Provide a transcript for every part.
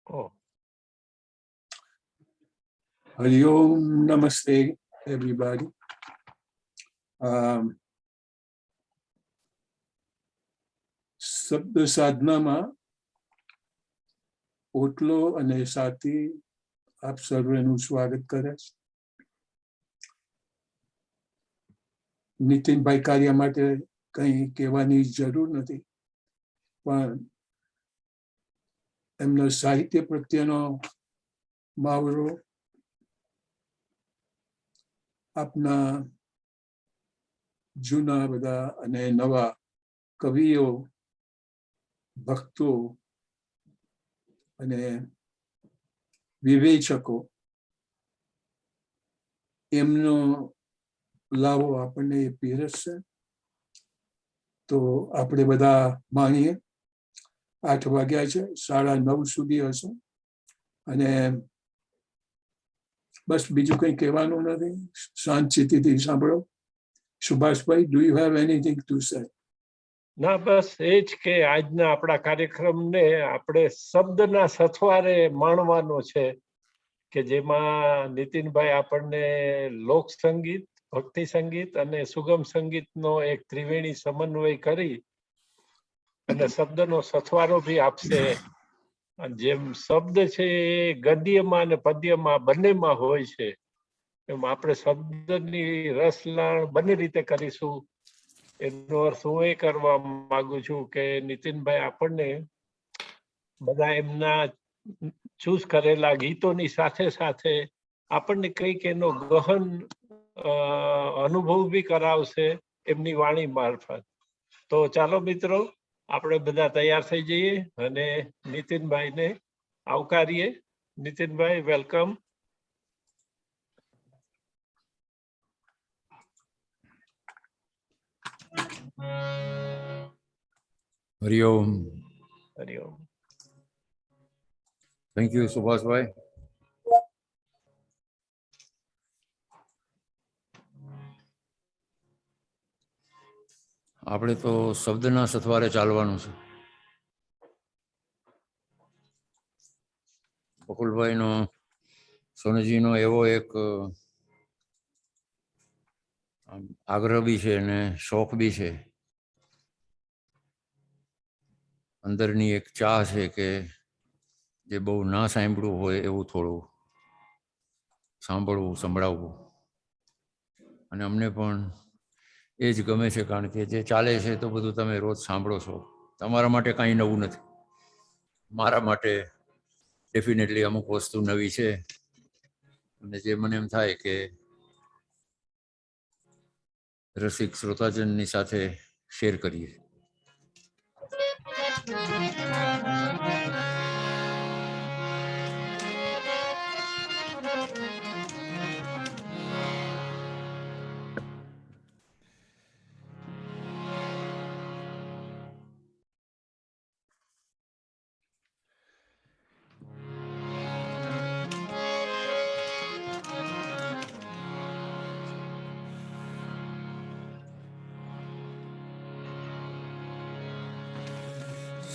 Oh. Hari Om, Namaste, everybody. શબ્દ સાધનામાં ઓટલો અને સાથી આપ સર્વેનું સ્વાગત કરે છે. નીતિનભાઈ કાર્ય માટે કંઈ કહેવાની જરૂર નથી, પણ એમનો સાહિત્ય પ્રત્યેનો માવરો આપના જૂના બધા અને નવા કવિઓ, ભક્તો અને વિવેચકો એમનો લાવો આપણને પીરસશે. તો આપણે બધા માણીએ. 8 વાગ્યા છે, 9:30 સુધી હશે. અને બસ બીજું કંઈ કહેવાનું નથી, શાંતિથી સાંભળો. Subhashbhai, do you have anything to say? ના, બસ એ જ કે આજના આપણા કાર્યક્રમને આપણે શબ્દના સથવારે માણવાનો છે, કે જેમાં નીતિનભાઈ આપણને લોક સંગીત, ભક્તિ સંગીત અને સુગમ સંગીતનો એક ત્રિવેણી સમન્વય કરી અને શબ્દનો સથવારો બી આપશે. જેમ શબ્દ છે એ ગદ્યમાં અને પદ્યમાં બંનેમાં હોય છે, એમ આપણે શબ્દની રસલાણ બંને રીતે કરીશું. એનો અર્થ હું એ કરવા માંગુ છું કે નીતિનભાઈ આપણને બધા એમના ચૂઝ કરેલા ગીતોની સાથે સાથે આપણને કંઈક એનો ગહન અનુભવ બી કરાવશે એમની વાણી મારફત. તો ચાલો મિત્રો, આપણે બધા તૈયાર થઈ જઈએ અને નીતિનભાઈને આવકારીએ. Nitinbhai, welcome. Hari Om. Hari Om. Thank you, Subhashbhai. આપણે તો શબ્દના સથવારે ચાલવાનું છે. બકુલભાઈનો, સોનજીનો એવો એક આગ્રહ બી છે અને શોખ બી છે. અંદરની એક ચાહ છે કે જે બહુ ના સાંભળવું હોય એવું થોડું સાંભળવું, સંભળાવવું. અને અમને પણ એ જ ગમે છે, કારણ કે જે ચાલે છે તો બધું તમે રોજ સાંભળો છો. તમારા માટે કાંઈ નવું નથી, મારા માટે ડેફિનેટલી અમુક વસ્તુ નવી છે. અને જે મને એમ થાય કે રસિક શ્રોતાજનની સાથે શેર કરીએ.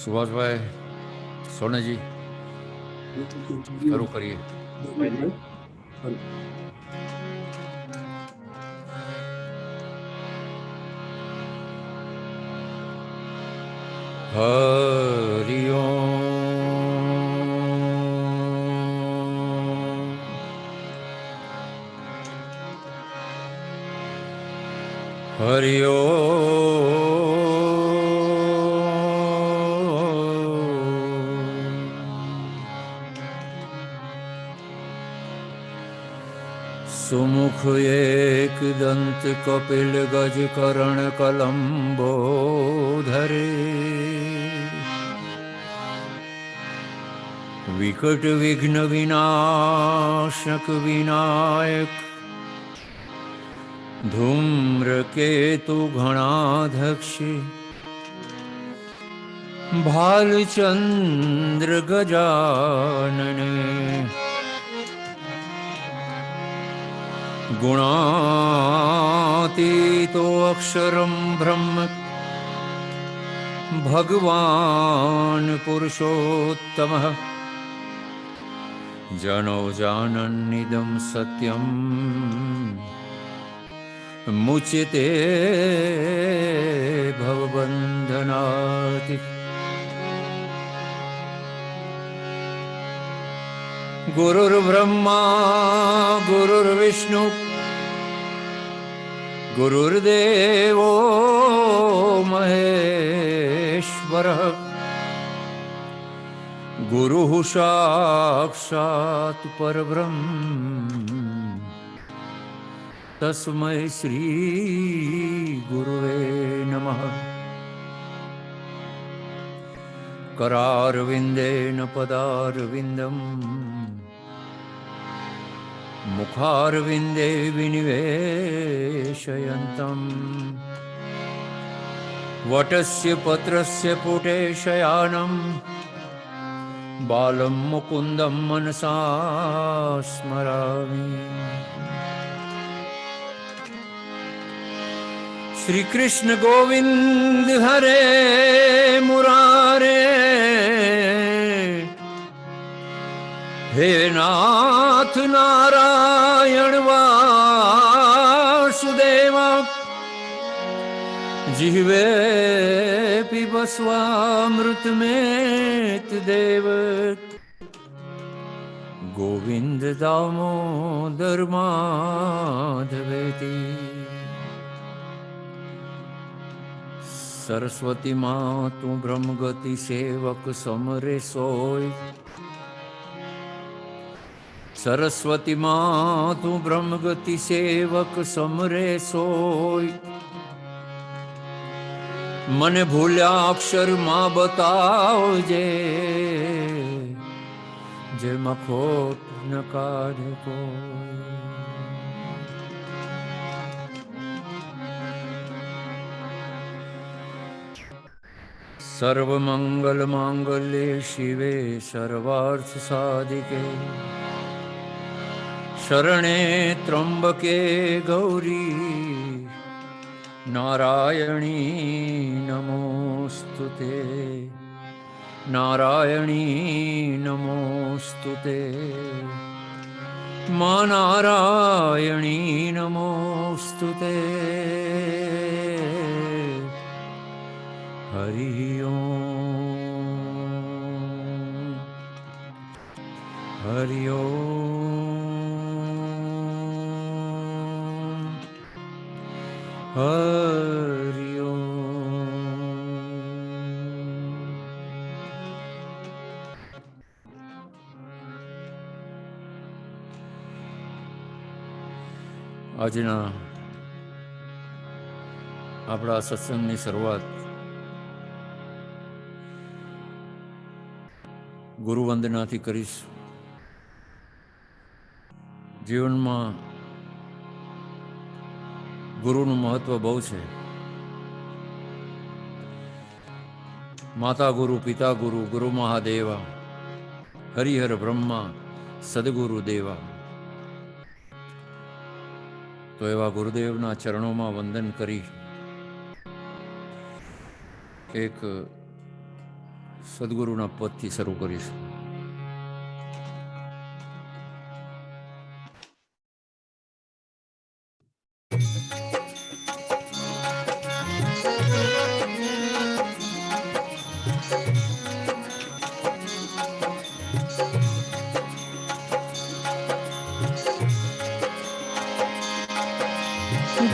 સુભાષભાઈ, સોનેજી, શરૂ કરીએ. હરિ ઓમ. હરિ ઓમ. સુમુખ એક દંત કપિલ ગજ કરણ કલંબો ધરે, વિકટ વિઘ્ન વિનાશક વિનાયક, ધૂમ્રકેતુ ગણાધક્ષી, ભાલચંદ્ર ગજાનને, ગુણાતીતો અક્ષરમ બ્રહ્મ, ભગવાન પુરુષોત્તમ, जनो जानन्निदं सत्यं मुच्यते भवबन्धनात्। गुरुर्ब्रह्मा गुरुर्विष्णु गुरुर्देवो महेश्वरः गुरुः साक्षात् परब्रह्म तस्मै श्री गुरुवे नमः। करारविन्देन पदारविन्दं मुखारविन्दे विनिवेशयन्तं वटस्य पत्रस्य पुटे शयानं बालं मुकुन्दं मनसा स्मरामि। श्री कृष्ण गोविंद हरे मुरारे हे नाथ नारायण वासुदेवा जिह्वे पिबस्वामृत में देव गोविंद दामोदर माधवेति। सरस्वती माँ तू ब्रह्मगति सेवक समरे सोय। सरस्वती माँ तू ब्रह्मगति सेवक समरे सोय। मन भूल्या अक्षर माँ बताओ जे मखोट न काढ़े कोई। सर्वमंगल मांगल्ये शिवे सर्वार्थ साधिके शरणे त्र्यंबके गौरी नारायणी नमोस्तुते नारायणी नमोस्तुते मां नारायणी नमोस्तुते। हरि ओम हरि ओम हरि ओम। આજના આપણા સત્સંગની શરૂઆત ગુરુવંદનાથી કરીશ. જીવનમાં ગુરુનું મહત્વ બહુ છે. માતા ગુરુ, પિતા ગુરુ, ગુરુ મહાદેવા, હરિહર બ્રહ્મા, સદગુરુ દેવા. તો એવા ગુરુદેવના ચરણોમાં વંદન કરી એક સદગુરુના પદથી શરૂ કરીશું.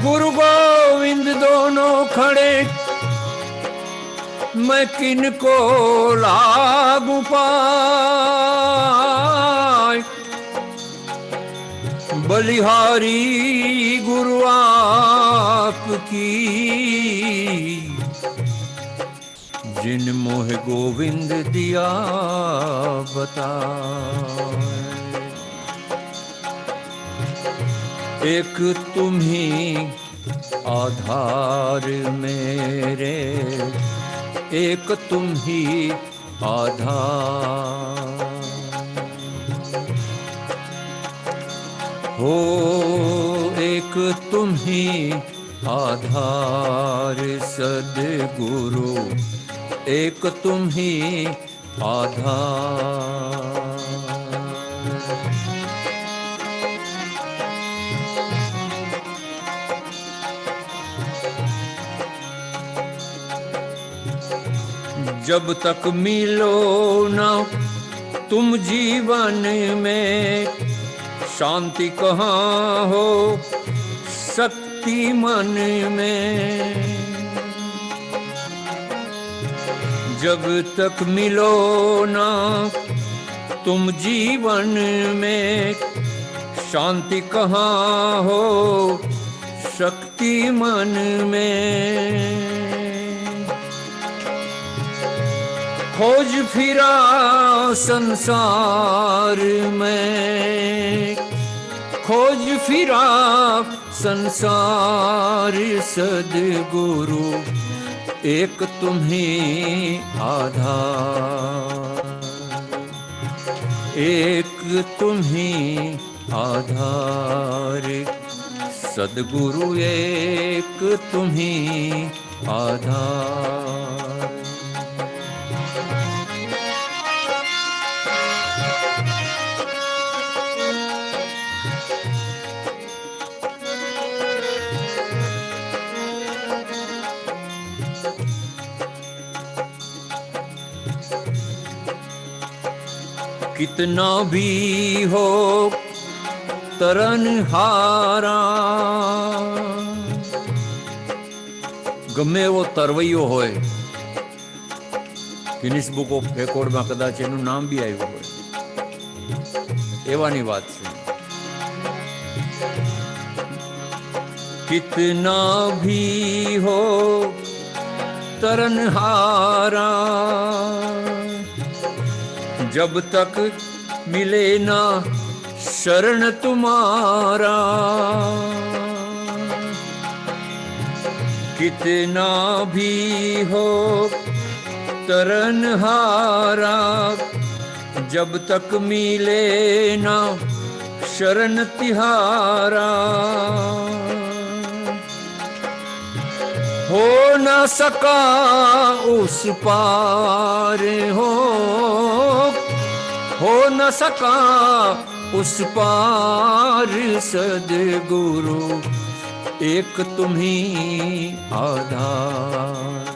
गुरु गोविंद दोनों खड़े मैं किनको लागू पाए. बलिहारी गुरु आपकी जिन मोह गोविंद दिया बता. एक तुम ही आधार मेरे, एक तुम ही आधार हो. एक तुम ही आधार सद्गुरु, एक तुम ही आधार. जब तक मिलो ना तुम जीवन में, शांति कहाँ हो शक्ति मन में। जब तक मिलो ना तुम जीवन में, शांति कहाँ हो शक्ति मन में। खोज फिरा संसार में, खोज फिरा संसार, सद्गुरु एक तुम्हीं आधार, एक तुम्हीं आधार, सद्गुरु एक तुम्हीं आधार। कितना भी हो तरनहारा, गमे वो तरवैयो होय, गिनीस बुक ऑफ रेकॉर्ड में कदाच एनु नाम भी आव्युं होय, एवानी वात छे। कितना भी हो तरनहारा, जब तक मिले ना शरण तुम्हारा। कितना भी हो तरनहारा, जब तक मिले ना शरण तिहारा। हो न सका उस पार, हो न सका उस पार, सद्गुरु एक तुम्हीं आधार,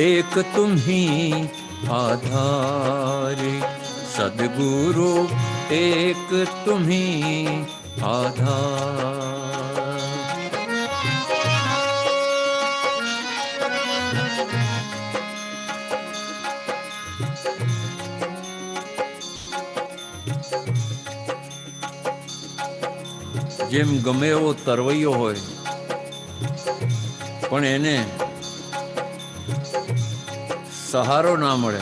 एक तुम्हीं आधार, सद्गुरु एक तुम्हीं आधार। જેમ ગમે એવો તરવૈયો હોય પણ એને સહારો ના મળે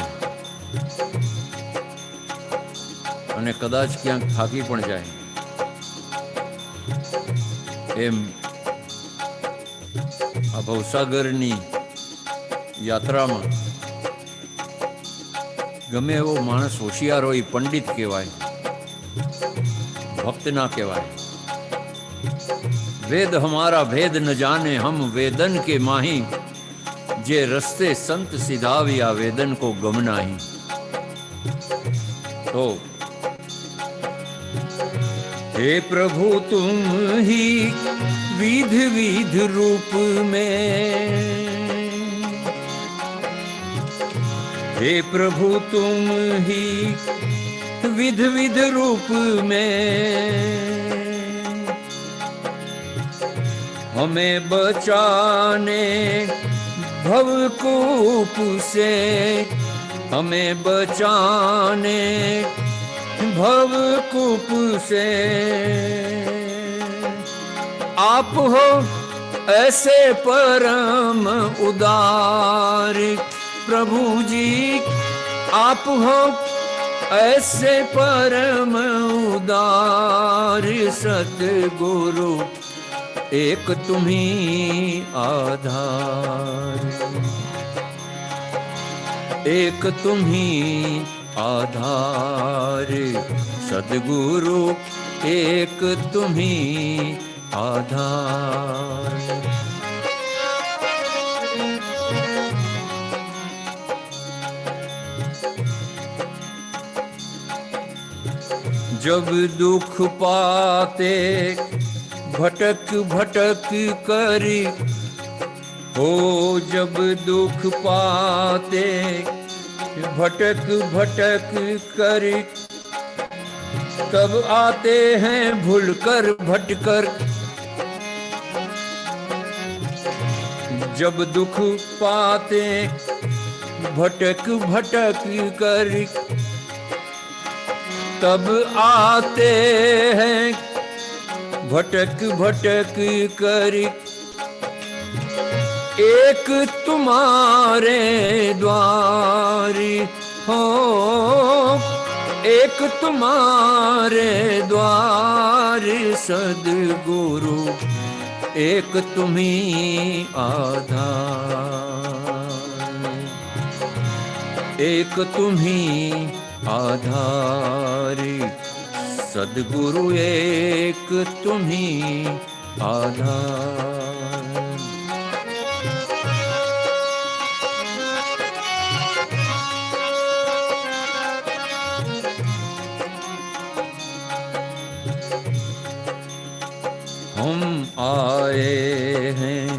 અને કદાચ ક્યાંક થાકી પણ જાય, એમ આ ભવસાગરની યાત્રામાં ગમે એવો માણસ હોશિયાર હોય, પંડિત કહેવાય, ભક્ત ના કહેવાય। वेद हमारा भेद न जाने हम वेदन के माही, जे रस्ते संत सिधाविया वेदन को गम नाही। तो हे प्रभु तुम ही विध विध रूप में, हे प्रभु तुम ही विध विध रूप में, हमें बचाने भवकूप से, हमें बचाने भवकूप से। आप हो ऐसे परम उदार प्रभु जी, आप हो ऐसे परम उदार, सतगुरु एक तुम्हीं आधार, एक तुम्हीं आधार, सद्गुरु एक तुम्हीं आधार। जब दुख पाते भटक भटक कर हो जब दुख पाते भटक भटक कर, तब आते हैं भूल कर भटकर। जब दुख पाते भटक भटक कर, तब आते हैं भटक भटक कर। एक तुम्हारे द्वार हो, एक तुम्हारे द्वार सद्गुरु, एक तुम्ही आधार, एक तुम्ही आधार सद्गुरु, एक तुम्ही आधार। हम आए हैं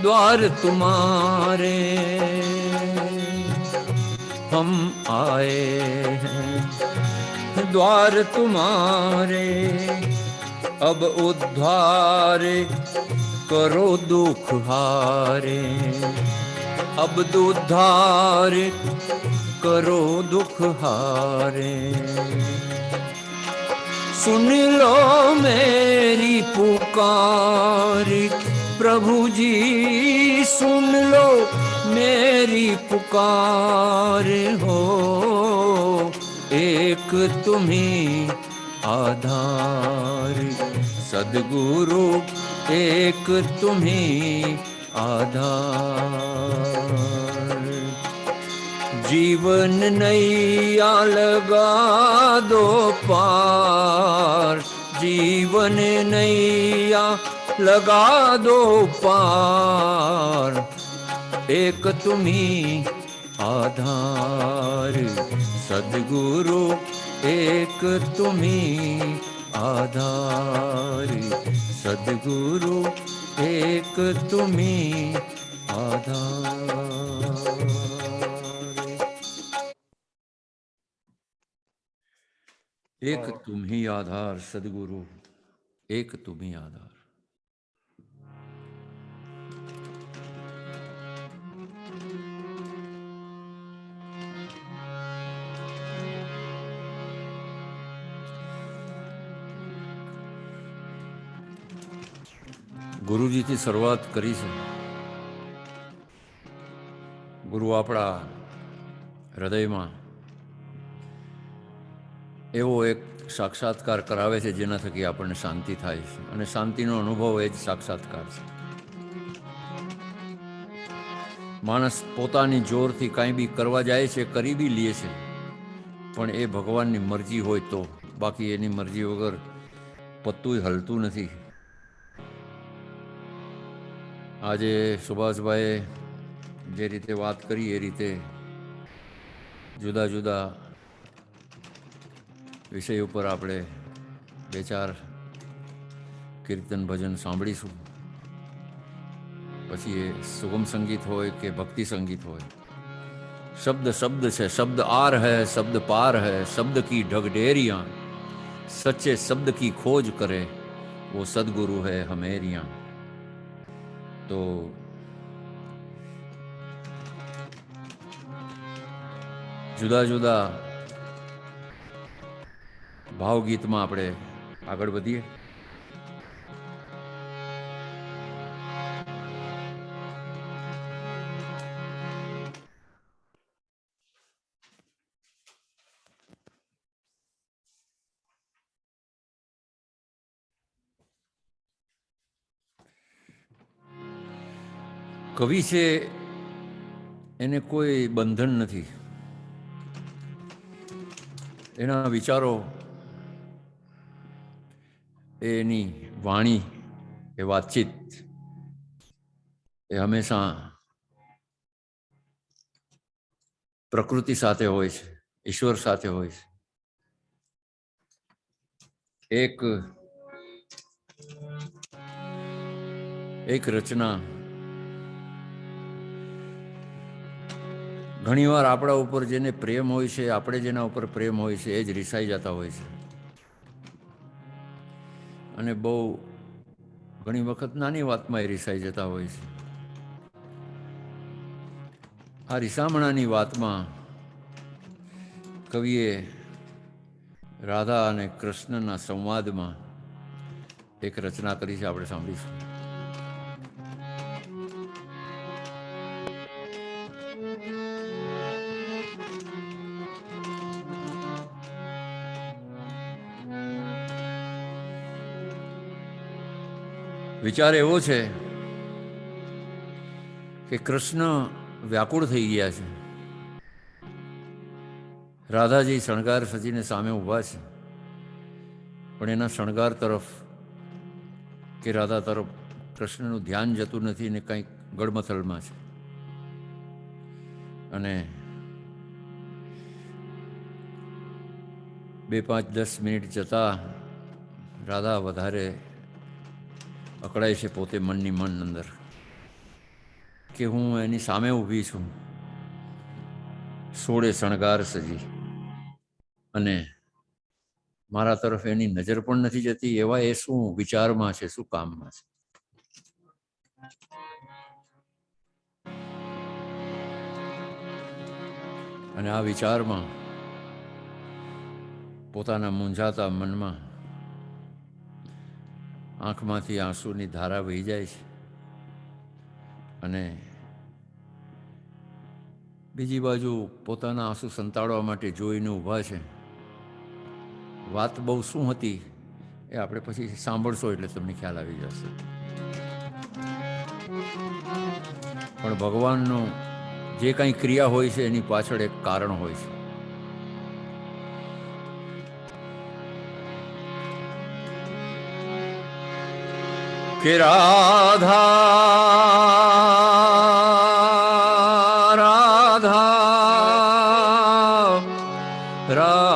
द्वार तुम्हारे, हम आए हैं द्वार तुम्हारे, अब उद्धार करो दुख हारे, अब उद्धार करो दुख हारे। सुन लो मेरी पुकार प्रभु जी, सुन लो मेरी पुकार हो, एक तुम्ही आधार सद्गुरु, एक तुम्ही आधार। जीवन नैया लगा दो पार, जीवन नैया लगा दो पार, एक तुम्ही आधार सद्गुरु, एक तुम्ही आधार सद्गुरु, एक तुम्ही आधार। एक तुम ही आधार सद्गुरु, एक तुम ही आधार। गुरुजी थी शुरुआत करी છે। ગુરુ આપણા હૃદયમાં એવો એક સાક્ષાત્કાર કરાવે છે જેના થકી આપણને શાંતિ થાય છે, અને શાંતિનો અનુભવ એ જ સાક્ષાત્કાર છે। માણસ પોતાની જોરથી કાંઈ બી કરવા જાય છે, કરી બી લે છે, પણ એ ભગવાનની મરજી હોય તો, બાકી એની મરજી વગર પત્તું હલતું નથી। આજે સુભાષભાઈએ જે રીતે વાત કરી એ રીતે જુદા જુદા વિષય ઉપર આપણે બે ચાર કીર્તન ભજન સાંભળીશું। પછી એ સુગમ સંગીત હોય કે ભક્તિ સંગીત હોય, શબ્દ શબ્દ છે, શબ્દ આર है शब्द पार है, शब्द की ढगढेरियाँ सच्चे शब्द की खोज करे, वो सदगुरु है हमेरियाँ। तो जुदा जुदा भावगीतમાં આપણે આગળ વધીએ। કવિ છે એને કોઈ બંધન નથી, એના વિચારો, એની વાણી, એ વાતચીત એ હંમેશા પ્રકૃતિ સાથે હોય છે, ઈશ્વર સાથે હોય છે। એક રચના ઘણીવાર આપણા ઉપર જેને પ્રેમ હોય છે, આપણે જેના ઉપર પ્રેમ હોય છે, એ જ રિસાઈ જતા હોય છે. અને બહુ ઘણી વખત નાની વાતમાં એ રિસાઈ જતા હોય છે. આ રિસામણાની વાતમાં કવિએ રાધા અને કૃષ્ણના સંવાદમાં એક રચના કરી છે, આપણે સાંભળીશું. વિચાર એવો છે કે કૃષ્ણ વ્યાકુળ થઈ ગયા છે. રાધાજી શણગાર સજીને સામે ઊભા છે, પણ એના શણગાર તરફ કે રાધા તરફ કૃષ્ણનું ધ્યાન જતું નથી ને કંઈક ગડમથલમાં છે. અને 2-5-10 મિનિટ જતાં રાધા વધારે અકળાય છે પોતે મનની મન અંદર કે હું એની સામે ઊભી છું, સોળે શણગાર સજી, અને મારા તરફ એની નજર પણ નથી જતી. એવા એ શું વિચારમાં છે, શું કામમાં છે? અને આ વિચારમાં પોતાના મૂંઝાતા મનમાં આંખમાંથી આંસુની ધારા વહી જાય છે. અને બીજી બાજુ પોતાના આંસુ સંતાડવા માટે જોઈને ઊભા છે. વાત બહુ શું હતી એ આપણે પછી સાંભળશો એટલે તમને ખ્યાલ આવી જશે. પણ ભગવાનનો જે કંઈ ક્રિયા હોય છે એની પાછળ એક કારણ હોય છે. કે રાધા રાધા રાધા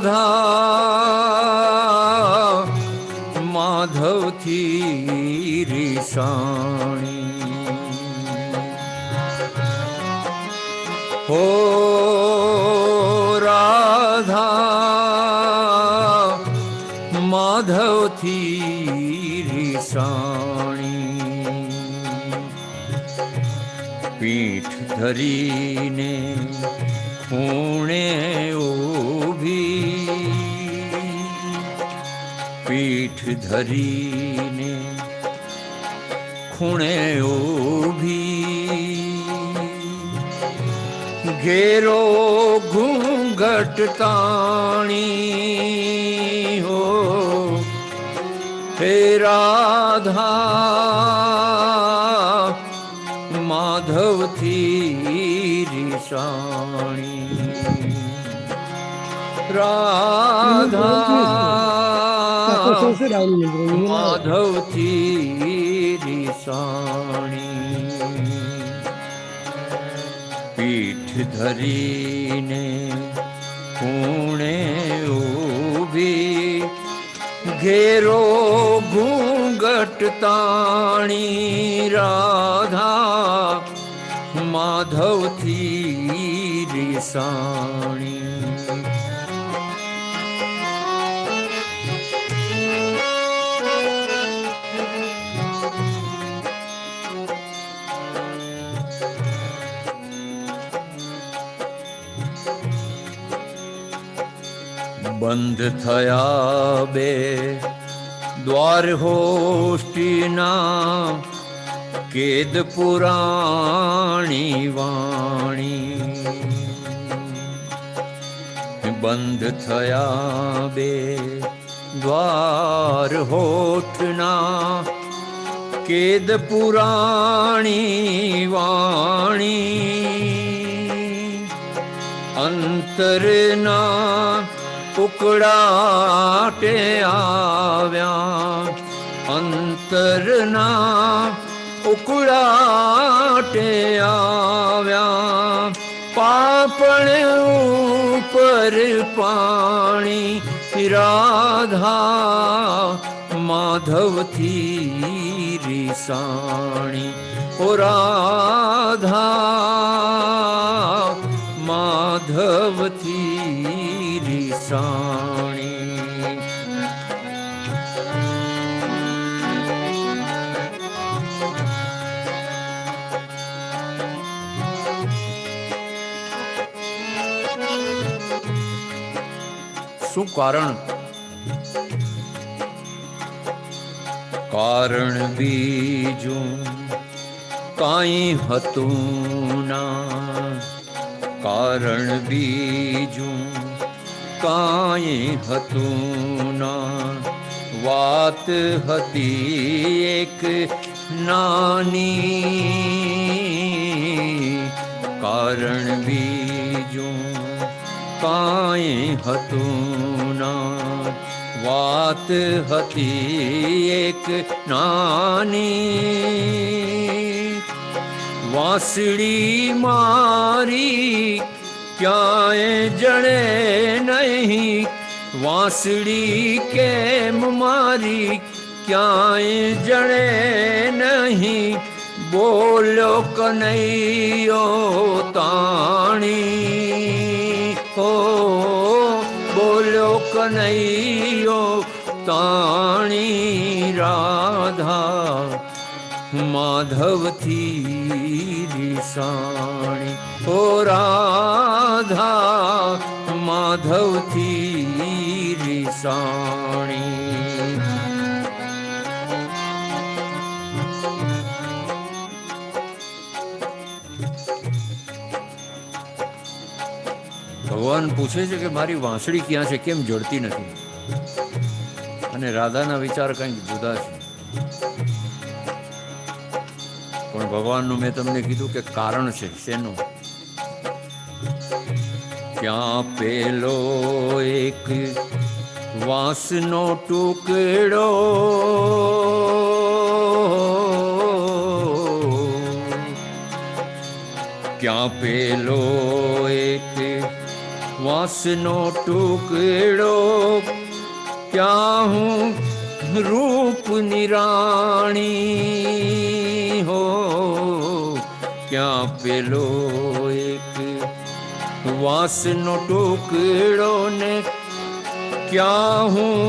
રાધા માધવથી રીસાણી હો રાધા માધવથી રીસાણી પીઠ ધરીને ખૂણે ઊભી પીઠ ધરીને ખૂણે ઊભી ઘેરો ઘૂંઘટ તાણી હો હે રાધા માધવથી રીસાણી રાધા માધવથી રીસાણી પીઠ ધરીને ખૂણે ઊભી ઘેરો ઘૂંઘટ તાણી રાધા માધવથી રીસાણી બંધ થયા બે દ્વાર હોષ્ટીના કેદ પુરાણી વાણી બંધ થયા બે દ્વાર હોઠના કેદ પુરાણી વાણી અંતરના ઉકળાટે આવ્યા, અંતરના ઉકળાટે આવ્યા. પાપણ ઉપર પાણી રાધા માધવથી રીસાણી. ઓ રાધા માધવથી રીસાણી. શું કારણ? કારણ બીજું કાંઈ હતું ના, કારણ બીજું કાંઈ હતું ના. વાત હતી એક નાની, કારણ બીજું કાંઈ હતું ના. વાત હતી એક નાની. વાંસળી મારી ક્યાંય જણે નહીં, વાંસળી કેમ મારી ક્યાંય જણે નહીં. બોલો કનૈયો તાણી, હો બોલો કનૈયો તાણી. રાધા માધવથી રીસાણી. ઓ રાધા માધવથી રીસાણી. ભગવાન પૂછે છે કે મારી વાંસળી ક્યાં છે, કેમ જડતી નથી? અને રાધાના વિચાર કંઈક જુદા છે. પણ ભગવાનનું મેં તમને કીધું કે કારણ છે. શેનું? ક્યાં પેલો એક વાંસનો ટુકડો ક્યાં પેલો એક વાંસનો ટુકડો ક્યાં હું રૂપ નિરાણી હો ક્યાં પેલો એક વાંસનો ટુકડો ને ક્યાં હું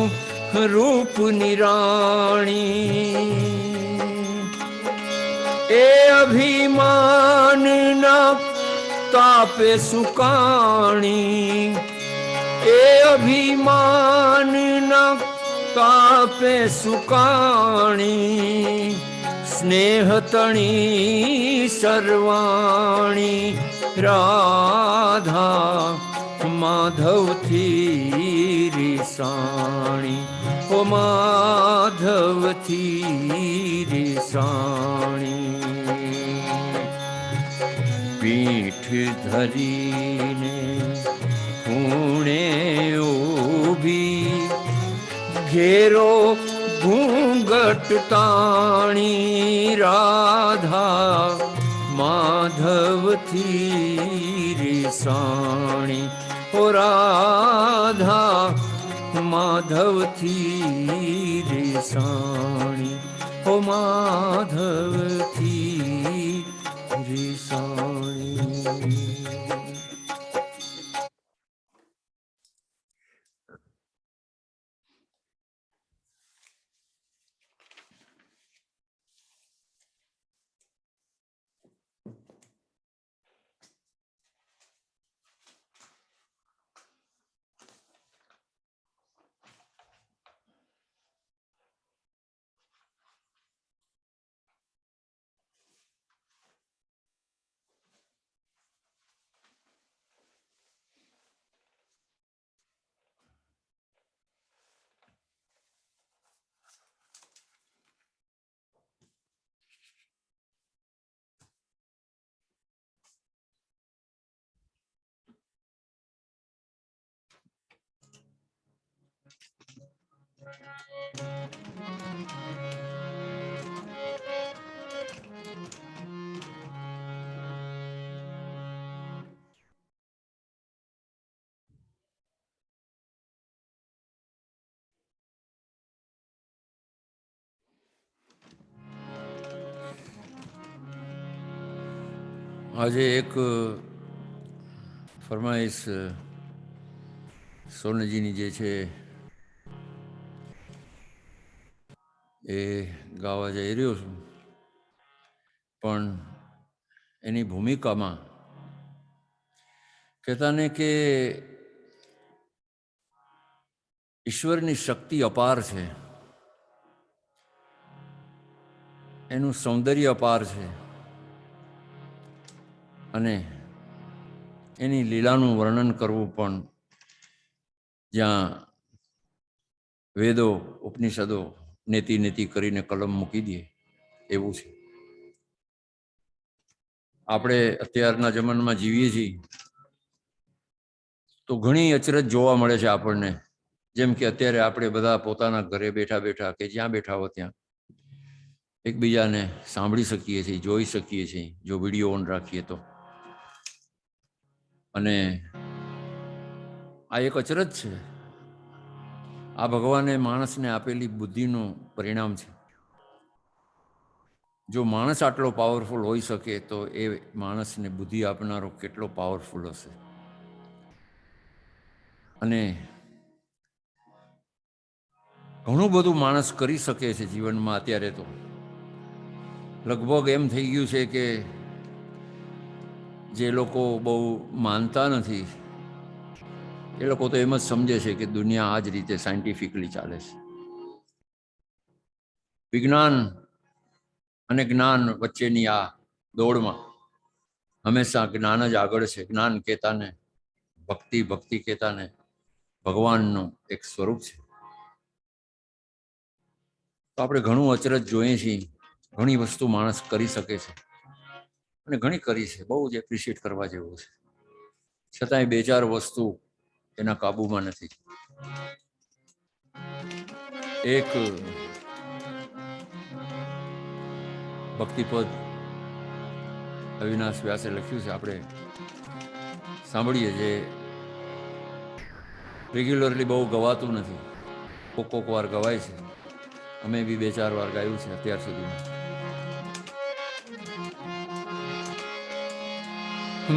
રૂપ નિરાણી એ અભિમાનના તાપે સુકાણી એ અભિમાનના તાપે સુકાણી સ્નેહ તણી સર્વાણી રાધા માધવથી રીસાણી ઓ માધવથી રીસાણી પીઠ ધરીને ખૂણે ઊભી ઘેરો ઘૂંઘટ તાણી રાધા માધવથી રીસાણી ઓ રાધા માધવથી રીસાણી ઓ માધવથી રીસાણી આજે એક ફરમાઈશ સોનજીની જે છે એ ગાવા જઈ રહ્યો છું, પણ એની ભૂમિકામાં કહેતા ને કે ઈશ્વરની શક્તિ અપાર છે, એનું સૌંદર્ય અપાર છે, અને એની લીલાનું વર્ણન કરવું પણ જ્યાં વેદો ઉપનિષદો નેતિ નેતિ કરીને કલમ મૂકી દે એવું છે. આપણે અત્યારના જમાનામાં જીવીએ છીએ તો ઘણી અચરજ જોવા મળે છે આપણને. જેમ કે અત્યારે આપણે બધા પોતાના ઘરે બેઠા બેઠા કે જ્યાં બેઠા હો ત્યાં એકબીજાને સાંભળી શકીએ છીએ, જોઈ શકીએ છીએ, જો વિડીયો ઓન રાખીએ તો. અને આ એક અચરજ છે. આ ભગવાને માણસને આપેલી બુદ્ધિનું પરિણામ છે. જો માણસ આટલો પાવરફુલ હોઈ શકે તો એ માણસને બુદ્ધિ આપનારો કેટલો પાવરફુલ હશે. અને ઘણું બધું માણસ કરી શકે છે જીવનમાં. અત્યારે તો લગભગ એમ થઈ ગયું છે કે જે લોકો બહુ માનતા નથી એ લોકો તો એમ જ સમજે છે કે દુનિયા આ જ રીતે સાયન્ટિફિકલી ચાલે છે. વિજ્ઞાન અને જ્ઞાન વચ્ચેની આ દોડમાં હંમેશા જ્ઞાન જ આગળ છે. જ્ઞાન કહેતા ને ભક્તિ, ભક્તિ કહેતા ને ભગવાનનું એક સ્વરૂપ છે. તો આપણે ઘણું અચરજ જોઈએ છીએ. ઘણી વસ્તુ માણસ કરી શકે છે અને ઘણી કરી છે, બહુ જ એપ્રિશિએટ કરવા જેવું છે. છતાંય બે ચાર વસ્તુ એના કાબુમાં નથી. એક ભક્તિપદ અવિનાશ વ્યાસે લખ્યું છે, આપણે સાંભળીએ, જે રેગ્યુલરલી બહુ ગવાતું નથી, કોક વાર ગવાય છે. અમે બી બે ચાર વાર ગાયું છે અત્યાર સુધીમાં.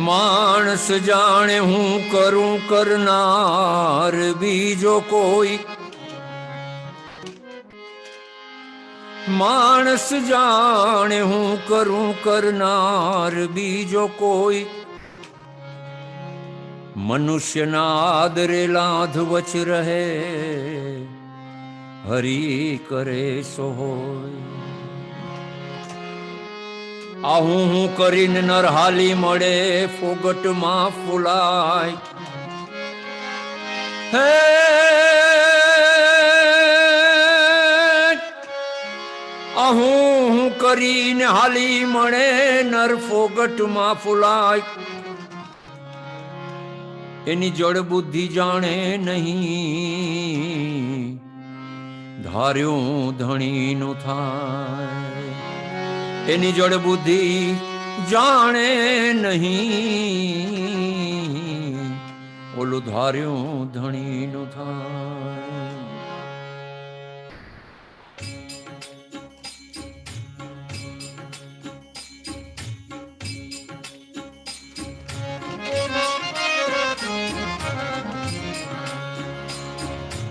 માણસ જાણે હું કરું કરનાર બીજો કોઈ, માણસ જાણે હું કરું કરનાર બીજો કોઈ, મનુષ્યના આદરે લાધ વચ રહે હરી કરે સો હોય. આ હું કરીને નરહાલી મળે ફોગટમાં ફૂલાય. હે આ હું કરીને હાલી મળે નર ફોગટમાં ફૂલાય. એની જડ બુદ્ધિ જાણે નહીં, ધાર્યું ધણીનું થાય. એની જડ બુદ્ધિ જાણે નહીં, ઓલું ધાર્યું ધણીનું થાય.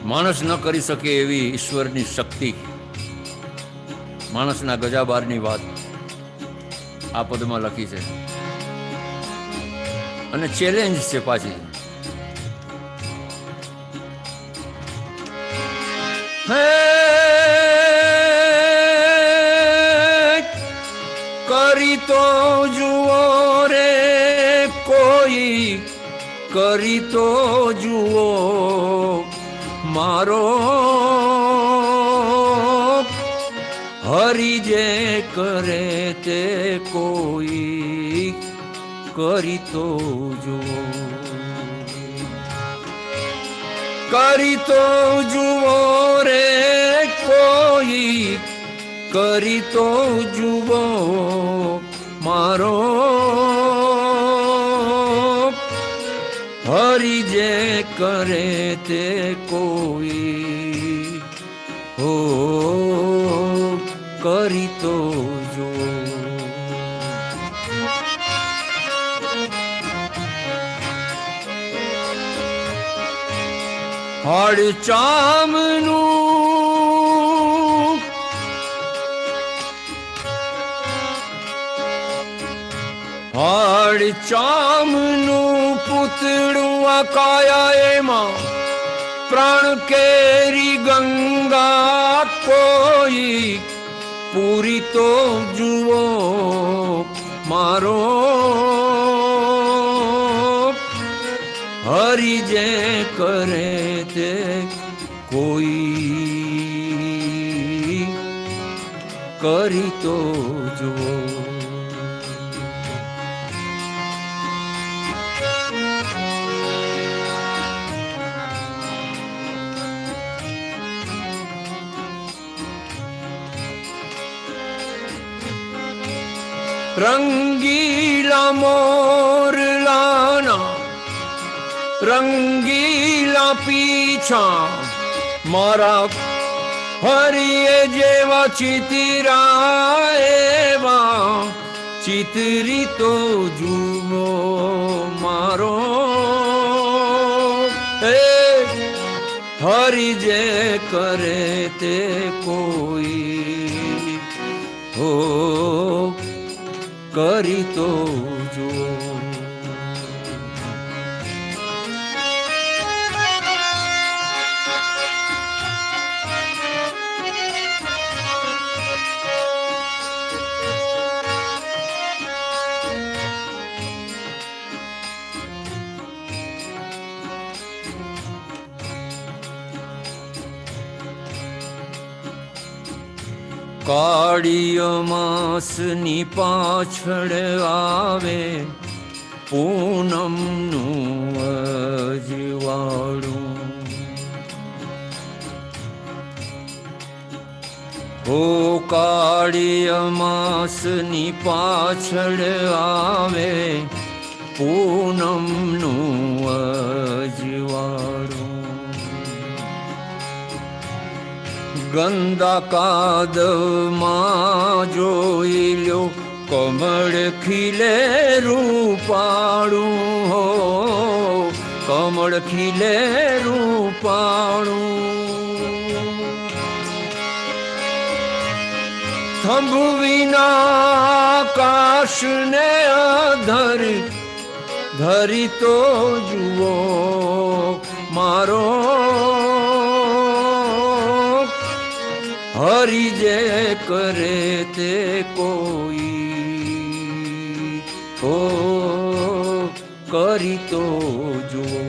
માણસ ન કરી શકે એવી ઈશ્વરની શક્તિ, માણસના ગજાબારની વાત આ પદમાં લખી છે. અને ચેલેન્જ છે પાછી. કરી તો જુઓ રે કોઈ, કરી તો જુઓ મારો હરી જે કરે તે કોઈ, કરી તો જુઓ. કરી તો જુઓ રે કોઈ, કરી તો જુઓ મારો હરી જે કરે તે કોઈ, હો કરી તો જો. હાડ ચામનું હાડ ચામનું પૂતળું આ કાયા એમાં પ્રાણ કેરી ગંગા કોઈ, પૂરી તો જુઓ મારો હરી જે કરે તે કોઈ, કરી તો જુઓ. રંગીલા મોરલાના રંગીલા પીછા મારા હરિએ જેવા ચિતરા એવા ચિતરી તો જુઓ મારો, હરિ જે કરે તે કોઈ, હો કરી તો જુઓ. કાળી અમાસની પાછળ આવે પૂનમનું અજવાળું, હો કાળી અમાસની પાછળ આવે પૂનમનું અજવાળું, ગંદા કાદમાં જોઈ લ્યો કમળ ખીલે રૂપાળું, હો કમળ ખીલે રૂપાળું, થંભ વિના આકાશને અધર ધરી તો જુઓ મારો, હરિ જે કરે તે કોઈ, હો કરી તો જુઓ.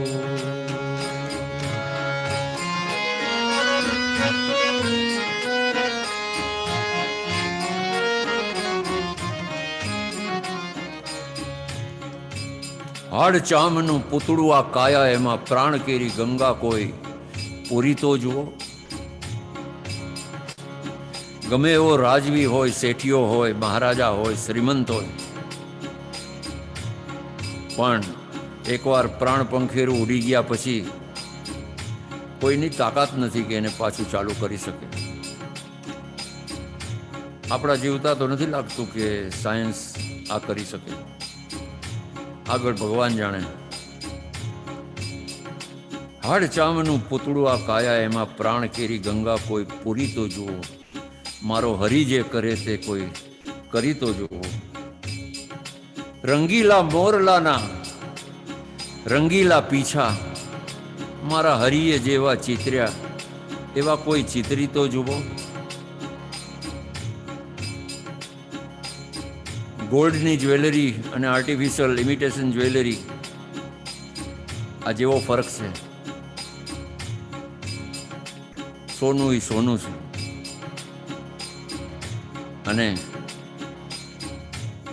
હાડ ચામનું પૂતળું આ કાયા એમાં પ્રાણ કેરી ગંગા કોઈ, પૂરી તો જુઓ. ગમે એવો રાજવી હોય, શેઠિયો હોય, મહારાજા હોય, શ્રીમંત હોય, પણ એકવાર પ્રાણ પંખેરું ઉડી ગયા પછી કોઈની તાકાત નથી કે એને પાછું ચાલુ કરી શકે. આપણા જીવતા તો નથી લાગતું કે સાયન્સ આ કરી શકે. આગળ ભગવાન જાણે. હાડ ચામનું પૂતળું આ કાયા એમાં પ્રાણ કેરી ગંગા કોઈ, પૂરી તો જુઓ મારો હરિ જે કરે તે કોઈ, કરી તો જુઓ. રંગીલા મોરલાના રંગીલા પીછા મારા હરિએ જેવા ચિતર્યા એવા કોઈ ચિતરી તો જુઓ. ગોલ્ડની જ્વેલરી અને આર્ટિફિશિયલ ઇમિટેશન જ્વેલરી આ જેવો ફરક છે. સોનું ઈ સોનું છે. અને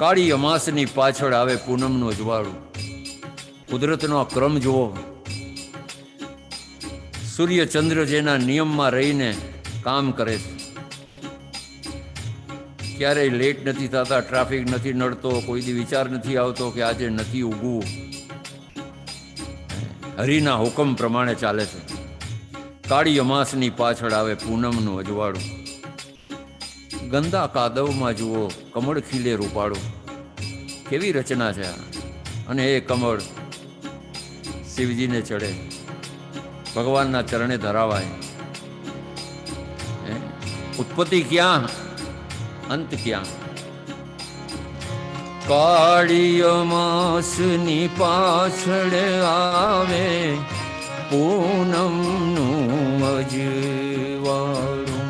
કાળી અમાસની પાછળ આવે પૂનમનું અજવાળું. કુદરતનો આ ક્રમ જુઓ. સૂર્ય ચંદ્ર જેના નિયમમાં રહીને કામ કરે છે, ક્યારેય લેટ નથી થતા, ટ્રાફિક નથી નડતો, કોઈ દી વિચાર નથી આવતો કે આજે નથી ઉગવું, હરિના હુકમ પ્રમાણે ચાલે છે. કાળી અમાસની પાછળ આવે પૂનમનું અજવાળું, ગંદા કાદવમાં જુઓ કમળ ખીલે રૂપાળું. કેવી રચના છે આ! અને એ કમળ શિવજીને ચડે, ભગવાનના ચરણે ધરાવાય. ઉત્પત્તિ ક્યાં, અંત ક્યાં? કાળી અમાસની પાછળ આવે પૂનમનું અજવાળું,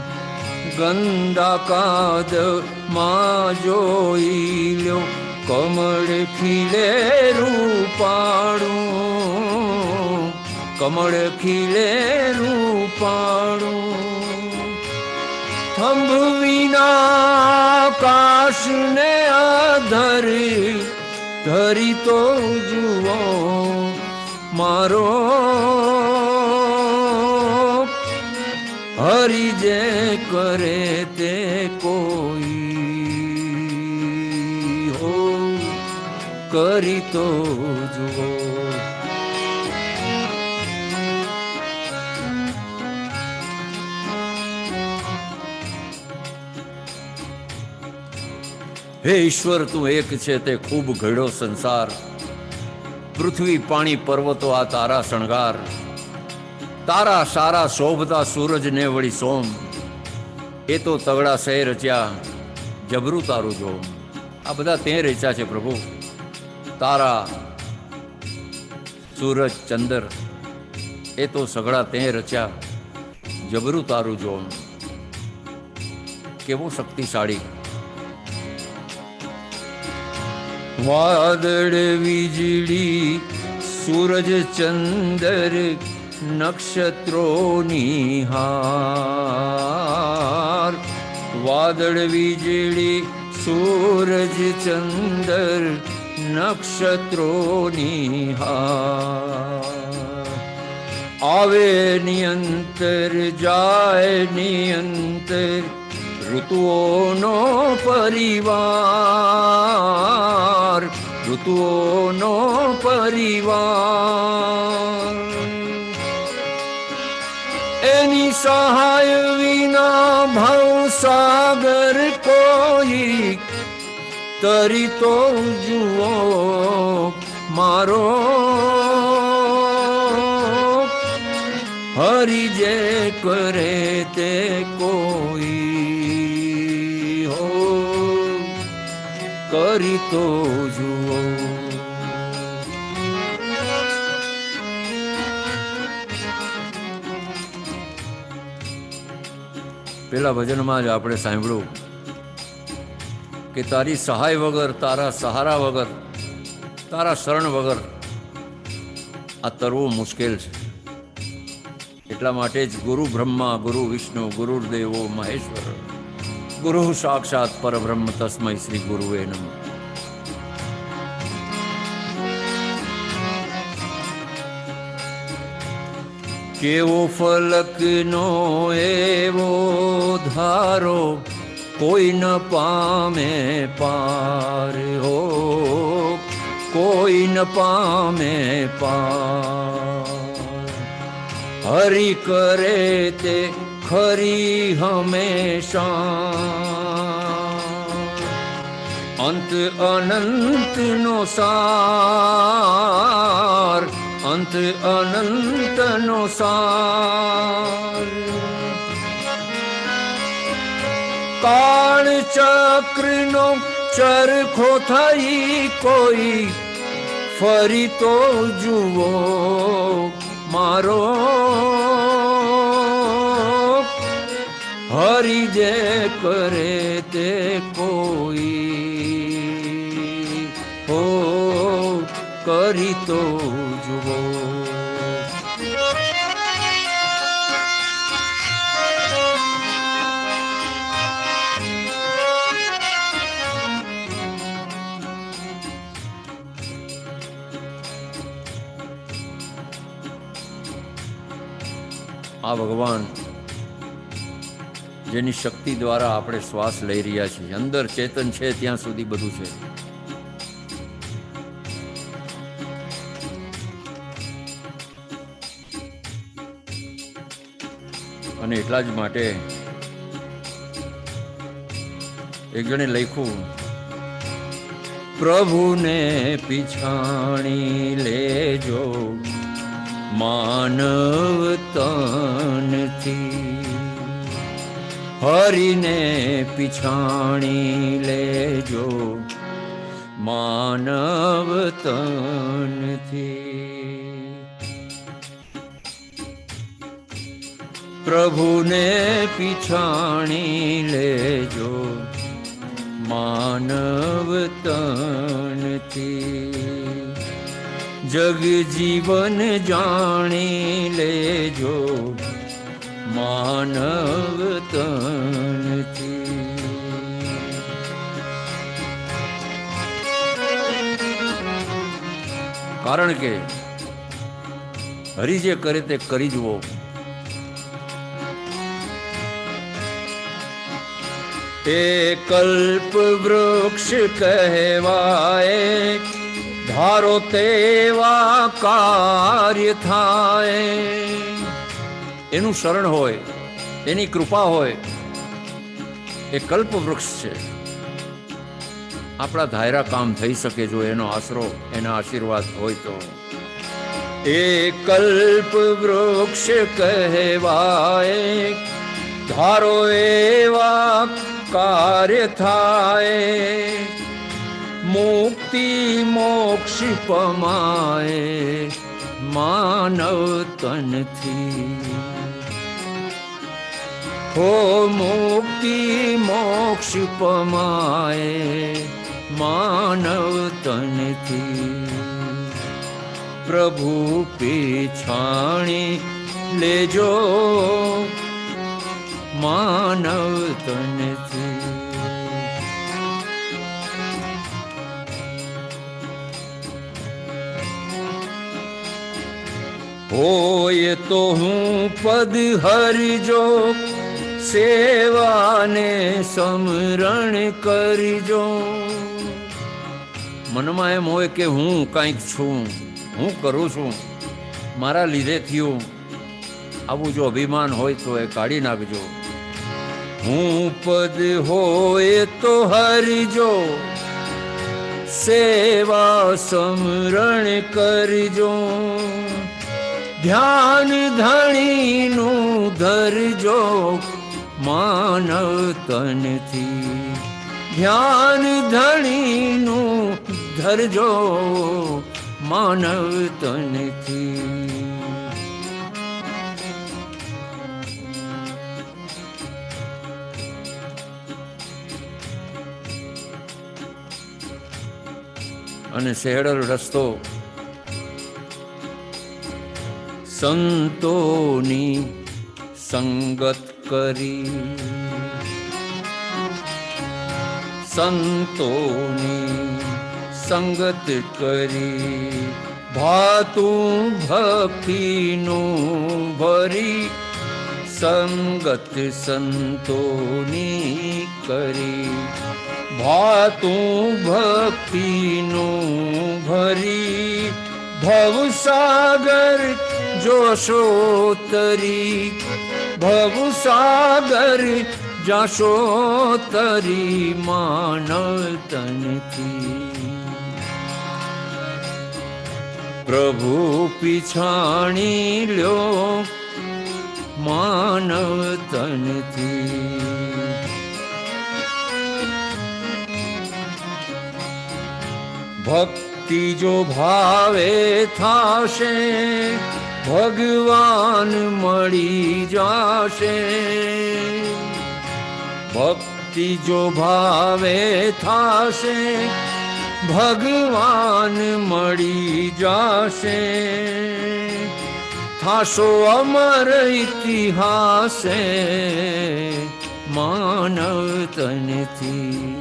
ગંદા કાદમાં જોઈ લ્યો કમળ ખીલે રૂપાળું, કમળ ખીલે રૂપાળું. થંભ વિના કાશને આધરી ધરી તો જુઓ મારો હરિ જે કરે તે કોઈ હો કરી તો જુઓ. હે ઈશ્વર, તું એક છે તે ખૂબ ઘડ્યો સંસાર, પૃથ્વી પાણી પર્વતો આ તારા શણગાર. તારા સારા શોભતા સૂરજને વળી સોમ, એ તો તગડા સે રચ્યા જબરું તારું જોમ. આ બધા તે રચ્યા છે પ્રભુ, તારા સૂરજ ચંદ્ર એ તો સગડા તે રચ્યા જબરું તારું જોમ. કેવો શક્તિશાળી! વાદળ વીજળી સૂરજ ચંદર નક્ષત્રોની હાર, વાદળ વીજળી સૂરજ ચંદર નક્ષત્રોની હાર. આવે નિયંતર જાય નિયંતર ઋતુઓનો પરિવાર, ઋતુઓનો પરિવાર. એની સહાય વિના ભવસાગર કોઈ તરી તો જુઓ મારો હરિ જે કરે તે કોઈ હો કરી તો જુઓ. પેલા ભજનમાં જ આપણે સાંભળ્યું કે તારી સહાય વગર, તારા સહારા વગર, તારા શરણ વગર આ તરવું મુશ્કેલ છે. એટલા માટે જ ગુરુ બ્રહ્મા ગુરુ વિષ્ણુ ગુરુર્દેવો મહેશ્વર, ગુરુ સાક્ષાત પરબ્રહ્મ તસ્મૈ શ્રી ગુરુવે નમઃ. કેવો ફલકનો એવો ધારો કોઈ ન પામે પાર હો, કોઈ ન પામે પાર. હરિ કરે તે ખરી હંમેશા, અંત અનંતનો સાર, અંત અનંતનો સાર. કાળ ચક્રનો ચરખો થઈ કોઈ ફરી તો જુઓ મારો હરિ જે કરે તે કોઈ હો કરી તો જુઓ. આ ભગવાન જેની શક્તિ દ્વારા આપણે શ્વાસ લઈ રહ્યા છીએ, અંદર ચેતન છે ત્યાં સુધી બધું છે. અને એટલા જ માટે એક જણે લખ્યું, પ્રભુને પીછાણી લેજો માનવ તનથી, હરિને પીછાણી લેજો માનવ તનથી. પ્રભુને પીછાણી લેજો માનવ તનથી, જગ જીવન જાણી લેજો માનવ તનથી. કારણ કે હરિ જે કરે તે કરી જુઓ. એ કલ્પ વૃક્ષ કહેવાય, ધારો તેવા કાર્ય થાય. એનું શરણ હોય, એની કૃપા હોય, એ કલ્પ વૃક્ષ છે. આપણા ધાયરા કામ થઈ શકે જો એનો આશરો, એના આશીર્વાદ હોય તો. એ કલ્પ વૃક્ષ કહેવાય, ધારો એવા કાર્ય થાય. મુક્તિ મોક્ષ પમાય માનવ તનથી. હો મુક્તિ મોક્ષ પમાય માનવ તનથી. પ્રભુ પીછાણી લેજો માનવ તનથી. હોય તો હું પદ હરજો, સેવાને સમરણ કરજો. મનમાં એમ હોય કે હું કંઈક છું, હું કરું છું, મારા લીધે થયું, આવું જો અભિમાન હોય તો એ કાઢી નાખજો. હું પદ હોય તો હરજો, સેવા સમરણ કરજો. ધ્યાન ધણીનું ધરજો માનવ તનથી. ધ્યાન ધણીનું ધરજો માનવ તનથી. અને શેરડો રસ્તો સંતોની સંગત કરી. સંતોની સંગત કરી, ભાતું ભક્તિનું ભરી. સંગત સંતોની કરી, ભાતું ભક્તિનું ભરી. ભવસાગર જોશો તરી, ભવસાગર જાશો તરી માનવ તનથી. પ્રભુ પીછાણી લ્યો માનવ તનથી. ભક્તિ જો ભાવે થાશે, ભગવાન મળી જાશે. ભક્તિ જો ભાવે થાશે, ભગવાન મળી જાશે. થાશો અમર ઇતિહાસે માનવ તનથી.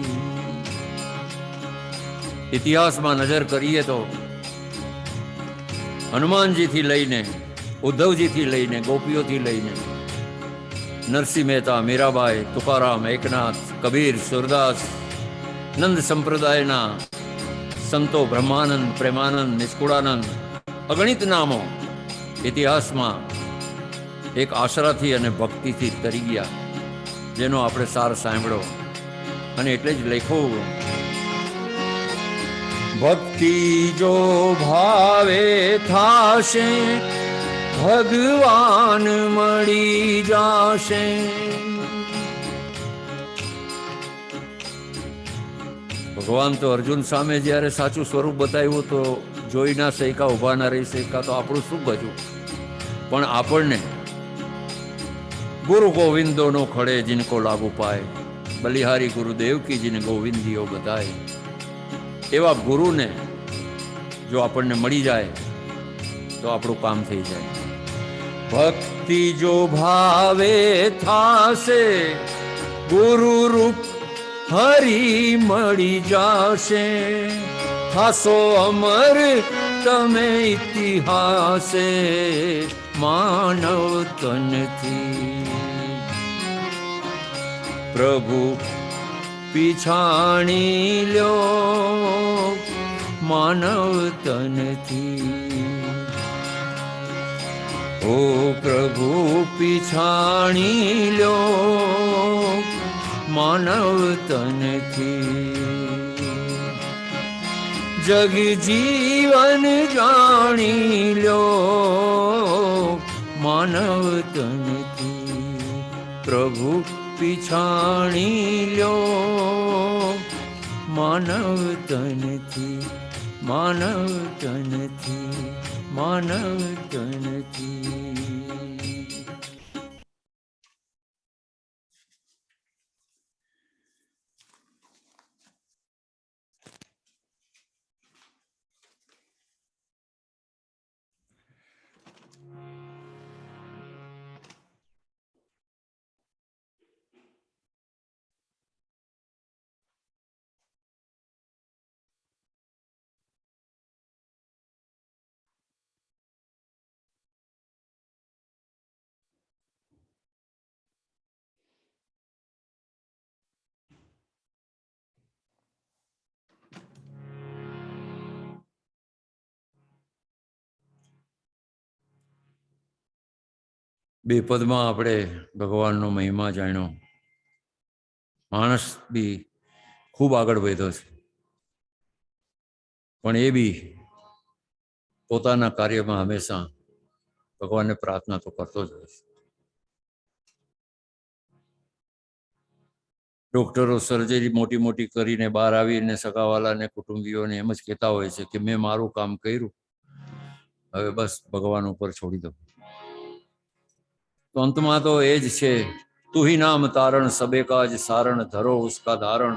ઇતિહાસમાં નજર કરીએ તો હનુમાનજીથી લઈને ઉદ્ધવજીથી લઈને ગોપીઓથી લઈને નરસિંહ મહેતા, મીરાબાઈ, તુકારામ, એકનાથ, કબીર, સુરદાસ, નંદ સંપ્રદાયના સંતો, બ્રહ્માનંદ, પ્રેમાનંદ, નિષ્કુળાનંદ, અગણિત નામો ઇતિહાસમાં એક આશરાથી અને ભક્તિથી તરી ગયા, જેનો આપણે સાર સાંભળ્યો. અને એટલે જ લખ્યું, ભક્તિ જો ભાવે થાશે ભગવાન મળી જાશે. ભગવાન તો અર્જુન સામે જ્યારે સાચું સ્વરૂપ બતાવ્યું તો જોઈ ના શક્યા, ઉભા ના રહી શક્યા, તો આપણું શું બચ્યું? પણ આપણને ગુરુ ગોવિંદોનો ખડે જીનકો લાગુ પાય, બલિહારી ગુરુદેવ કી જીને ગોવિંદીઓ બતાય, એવા ગુરુને જો આપણને મળી જાય તો આપણું કામ થઈ જાય. ભક્તિ જો ભાવે થાશે ગુરુ રૂપ હરી મળી જાશે, થાશો અમર તમે ઇતિહાસે માનવ તનથી. પ્રભુ પીછાણી લ્યો માનવ તનથી. ઓ પ્રભુ પીછાણી લ્યો માનવ તનથી. જગ જીવન જાણી લ્યો માનવ તનથી. પ્રભુ પીછાણી લ્યો માનવ તનથી, માનવ તનથી, માનવ તનથી. બે પદમાં આપણે ભગવાનનો મહિમા જાણ્યો. માણસ બી ખૂબ આગળ વધ્યો છે, પણ એ બી પોતાના કાર્યમાં હંમેશા ભગવાનને પ્રાર્થના તો કરતો જ હોય છે. ડોક્ટરો સર્જરી મોટી મોટી કરીને બહાર આવીને સગાવાલાને કુટુંબીઓને એમ જ કહેતા હોય છે કે મેં મારું કામ કર્યું, હવે બસ ભગવાન ઉપર છોડી દો. તો અંતમાં તો એ જ છે, તું ही नाम तारण सबे काज सारण धरो उसका धारण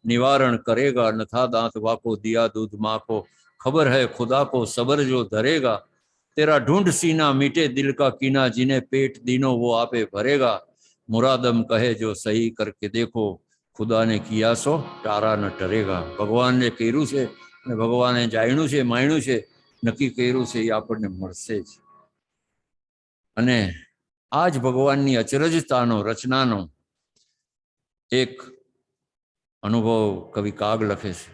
निवारण करेगा नथा दांत वाको दिया दूध माको खबर है खुदा को सबर जो धरेगा तेरा ढूंढ सीना मीटे दिल का कीना जिन्हें पेट दीनो वो आपे भरेगा मुरादम कहे जो सही करके देखो खुदा ने किया सो टारा न टरेगा. ભગવાને કર્યું છે અને ભગવાને જાણ્યું છે, માણ્યું છે, નક્કી કર્યું છે, એ આપણને મળશે જ. અને આ જ ભગવાનની અચરજતાનો રચનાનો એક અનુભવ કવિ કાગ લખે છે.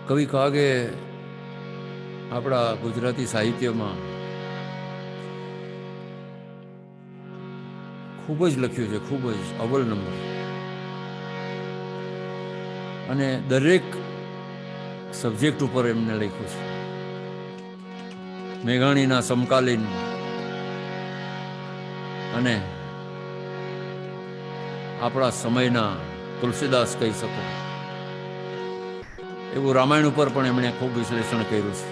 કવિ કાગે આપણા ગુજરાતી સાહિત્યમાં ખૂબ જ લખ્યું છે, ખૂબ જ અવ્વલ નંબર. અને દરેક સબ્જેક્ટ ઉપર એમને લખ્યું છે. મેઘાણીના સમકાલીન અને આપણા સમયના તુલસીદાસ કહી શકો એવું રામાયણ ઉપર પણ એમણે ખૂબ વિશ્લેષણ કર્યું છે.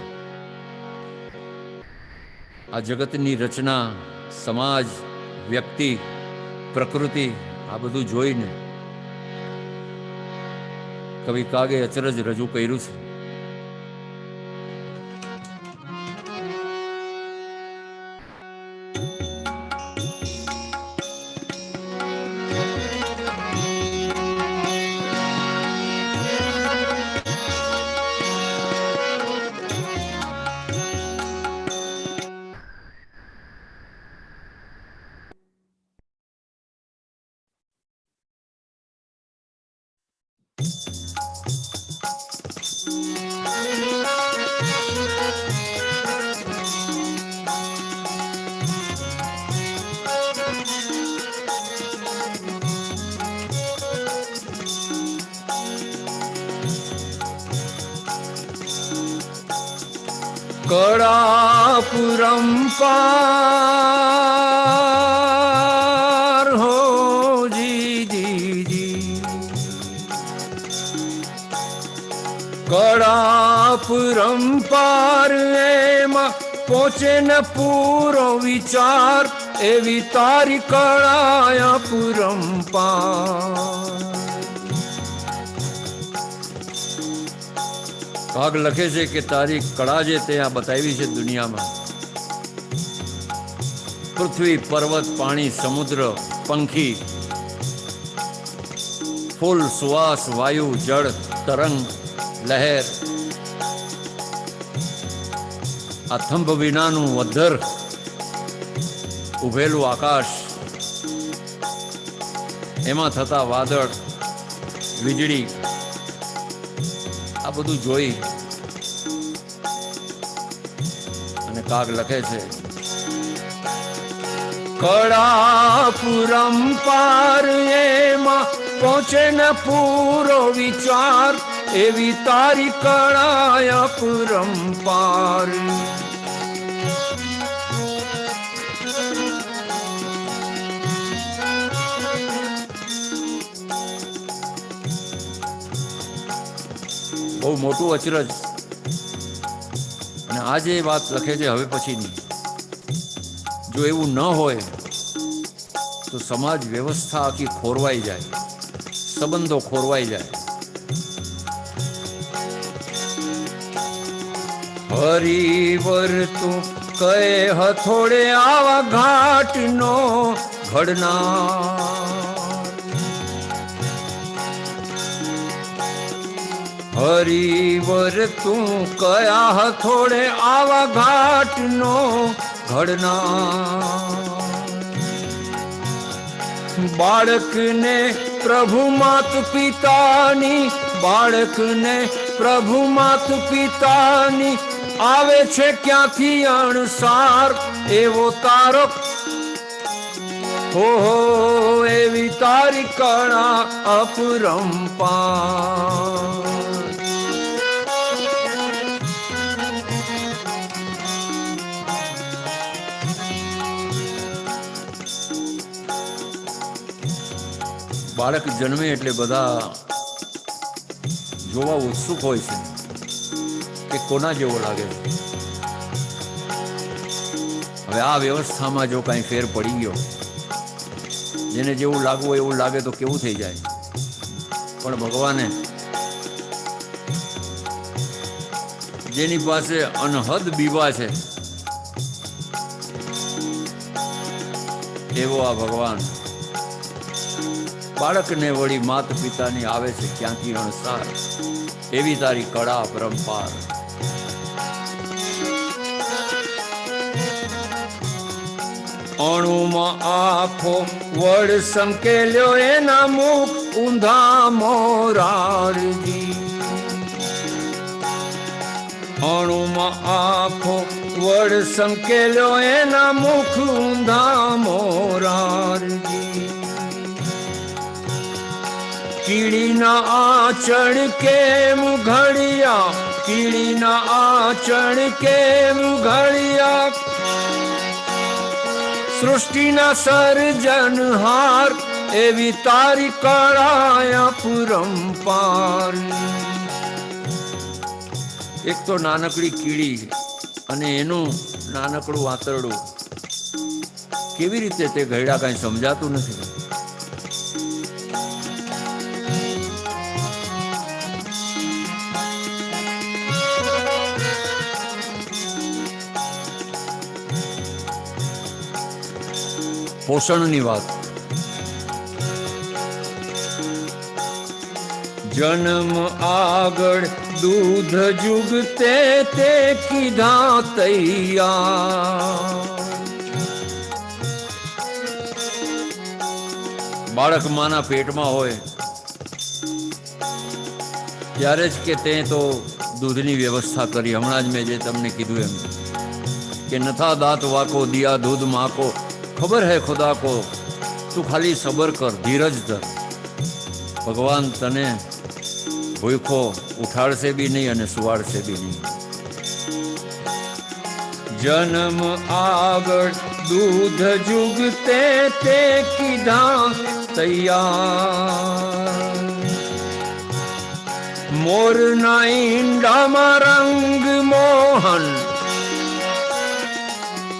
આ જગતની રચના, સમાજ, વ્યક્તિ, પ્રકૃતિ, આ બધું જોઈને કવિ કાગે અચરજ રજૂ કર્યું છે. કળાપુરમ પાર હો જી જી જી, કળાપુરમ પાર એમાં પહોંચે ન પૂરો વિચાર, એવી તારી કળાપુરમ પાર. કાગ લખે છે કે તારી કળા જે ત્યાં બતાવી છે દુનિયામાં, પૃથ્વી, પર્વત, પાણી, સમુદ્ર, પંખી, ફૂલ, સુવાસ, વાયુ, જળ, તરંગ, લહેર, આ થંભ વિનાનું અધર ઉભેલું આકાશ, એમાં થતા વાદળ, વીજળી, આ બધું જોઈ અને કાગ લખે છે કળાપુરમ પાર એમાં પહોંચે ન પૂરો વિચાર, એવી તારી કળાપુરમ પાર. બહુ મોટું અચરજ. અને આજે એ વાત લખે છે હવે પછીની. જો એવું ન હોય તો સમાજ વ્યવસ્થા આખી ખોરવાઈ જાય, સંબંધો ખોરવાઈ જાય. હરિવર તું કહે હથોડે આવા ઘાટનો ઘડનાર, હરિવર તું કયા હથોડે આવા ઘાટનો ઘડનાર. બાળકને પ્રભુ માત પિતાની, બાળકને પ્રભુ માત પિતાની આવે છે ક્યાંથી અણસાર, એવો તારો હો એવી તારી કળા અપરંપાર. બાળક જન્મે એટલે બધા જોવા ઉત્સુક હોય છે કે કોના જેવો લાગે છે. હવે આ વ્યવસ્થામાં જો કાંઈ ફેર પડી ગયો, જેને જેવું લાગવું હોય એવું લાગે તો કેવું થઈ જાય. પણ ભગવાને જેની પાસે અનહદ બીવા છે એવો આ ભગવાન બાળકને વળી માત પિતાની આવે છે ક્યાંથી અણસાર, એવી તારી કળા પરંપાર. અણુમાં આખો વડ સંકેલ્યો એના મુખ ઊંધા મોરારજી. અણુમાં આખો વડ સંકેલ્યો એના મુખ ઊંધા મોરારજી. કીડીના આચણ કેમ ઘડિયા, કીડીના આચણ કેમ ઘડિયા, સૃષ્ટિના સર્જનહાર, એવી તારી કળા અપરંપાર. એક તો નાનકડી કીડી અને એનું નાનકડું આંતરડું, કેવી રીતે તે ઘરડા કાંઈ સમજાતું નથી. પોષણની વાત. જન્મ આગળ દૂધ જુગતે તે કીધા તૈયાર. બાળક માના પેટમાં હોય ત્યારે જ કે તે તો દૂધની વ્યવસ્થા કરી. હમણાં જ મેં જે તમને કીધું એમ કે નથા દાંત વાકો દિયા દૂધ માકો, ખબર હૈ ખુદા કો તું ખાલી સબર કર, ધીરજ ધર. ભગવાન તને ભૂખો ઉઠાડશે બી નહીં અને સુવાડશે બી નહીં. જન્મ આગળ દૂધ જુગતે તે કીધા તૈયાર. મોરના ઈંડામાં રંગ મોહન,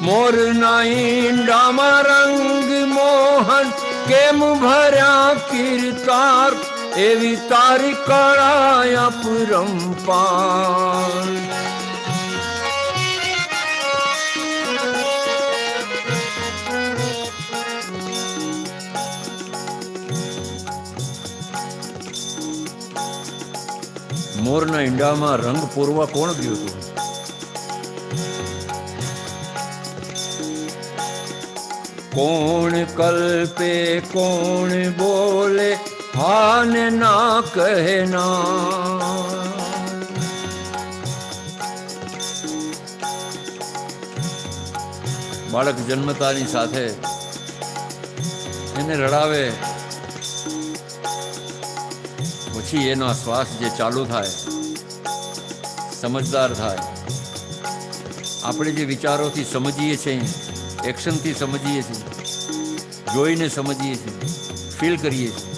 મોરના ઈંડામાં રંગ મોહન, કેમ ભર્યા કીર્તાર, એવી તારી કળા અપરંપાર. મોરના ઈંડામાં રંગ પૂરવા કોણ ગયું હતું? કોણ કલ્પે કોણ બોલે, હા ને ના કહેના. બાળક જન્મતાની સાથે એને રડાવે, પછી એનો શ્વાસ જે ચાલુ થાય, સમજદાર થાય. આપણે જે વિચારોથી સમજીએ છીએ, એક્શનથી સમજીએ છીએ, જોઈને સમજીએ છીએ, ફીલ કરીએ છીએ,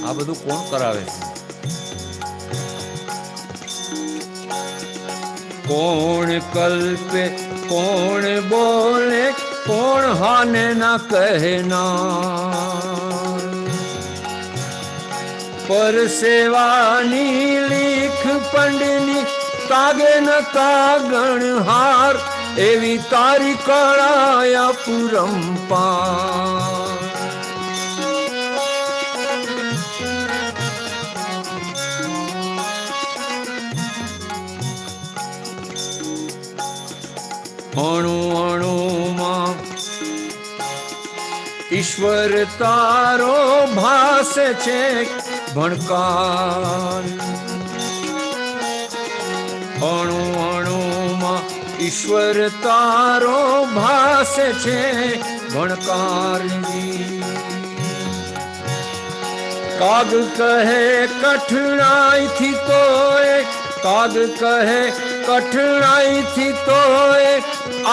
આ બધું કોણ કરાવે છે? કોણ કલ્પે કોણ બોલે, કોણ હાને ના કહેના. પરસેવાની લીખ પંડની તાગે ન તાગણ હાર, એવી તારી કળા અપરંપાર. અણુ અણુમાં ઈશ્વર તારો ભાસ છે ભણકાર. અણુ અણુમાં ઈશ્વર તારો ભાસ છે ભણકાર. કાગ કહે કઠણાઈથી તોય, કાગ કહે કઠણાઈથી તોય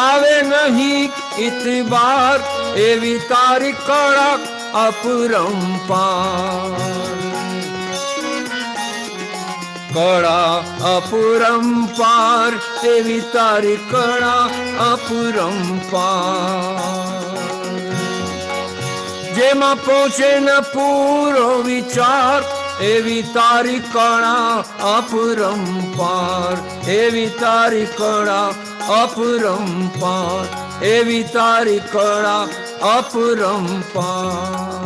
આવે નહીં ઇતબાર, એવી તારી કળા અપરંપાર. કળા અપરંપાર, એવી તારી કળા અપરંપાર. જેમાં પહોંચે ન પૂરો વિચાર, એવી તારી કળા અપરંપાર. એવી તારી કળા અપરંપાર, એવી તારી કળા અપરંપાર.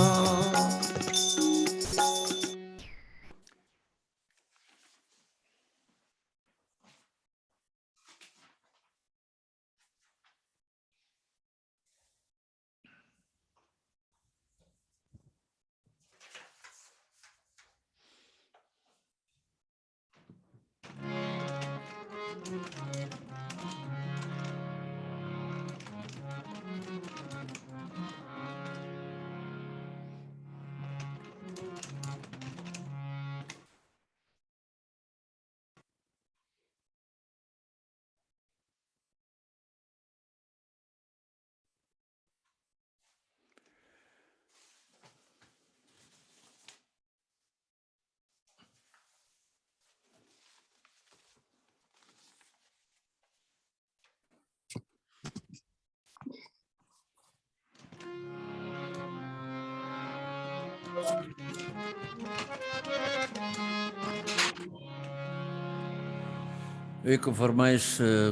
એક ફરમાઈશ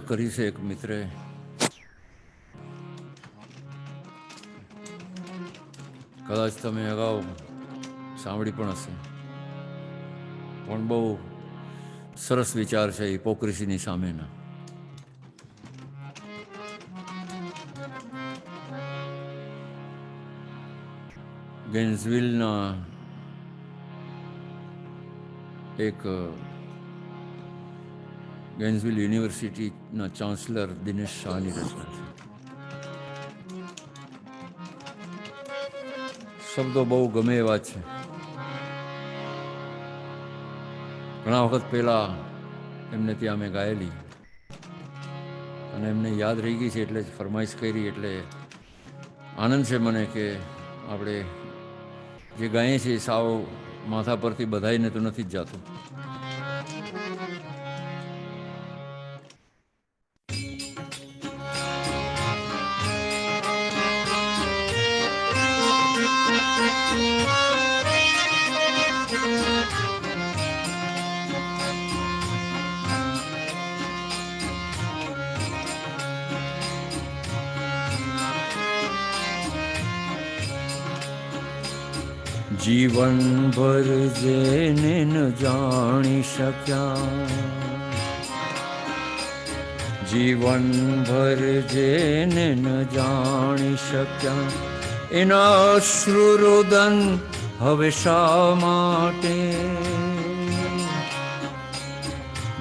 કરી છે એક મિત્રે. કદાચ તમે અગાઉ સાંભળી પણ હશે, પણ બહુ સરસ વિચાર છે હિપોક્રેસીની સામેના. ગેન્સવિલના એક ગેન્સવિલ યુનિવર્સિટીના ચાન્સલર દિનેશ શાહની રચના છે. શબ્દો બહુ ગમે એવા છે. ઘણા વખત પહેલા એમને ત્યાં મેં ગાયેલી અને એમને યાદ રહી ગઈ છે, એટલે જ ફરમાઈશ કરી. એટલે આનંદ છે મને કે આપણે જે ગાઈએ છીએ સાવ માથા પરથી બધાઈને તો નથી જ જાતું. જીવન ભર જેને ન જાણી શક્યા, જીવન ભર જેને ન જાણી શક્યા, એના અશ્રુરુદન હવે શા માટે?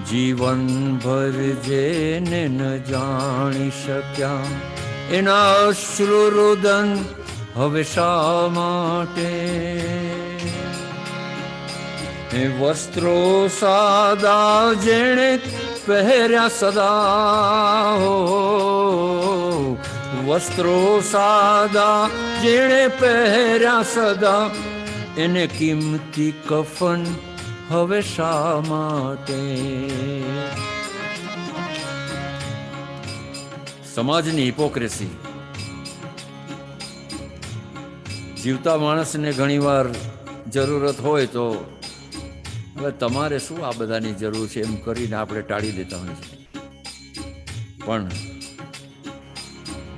જીવન ભર જેને ન જાણી શક્યા, એના અશ્રુરુદન હવે શા માટે? એ વસ્ત્રો સાદા જેણે પહેર્યા સદા, હો વસ્ત્રો સાદા જેણે પહેર્યા સદા, એને કિંમતી કફન હવે શા માટે? સમાજની હિપોક્રેસી. જીવતા માણસને ઘણીવાર જરૂરત હોય તો હવે તમારે શું આ બધાની જરૂર છે એમ કરીને આપણે ટાળી દેતા હોય છે. પણ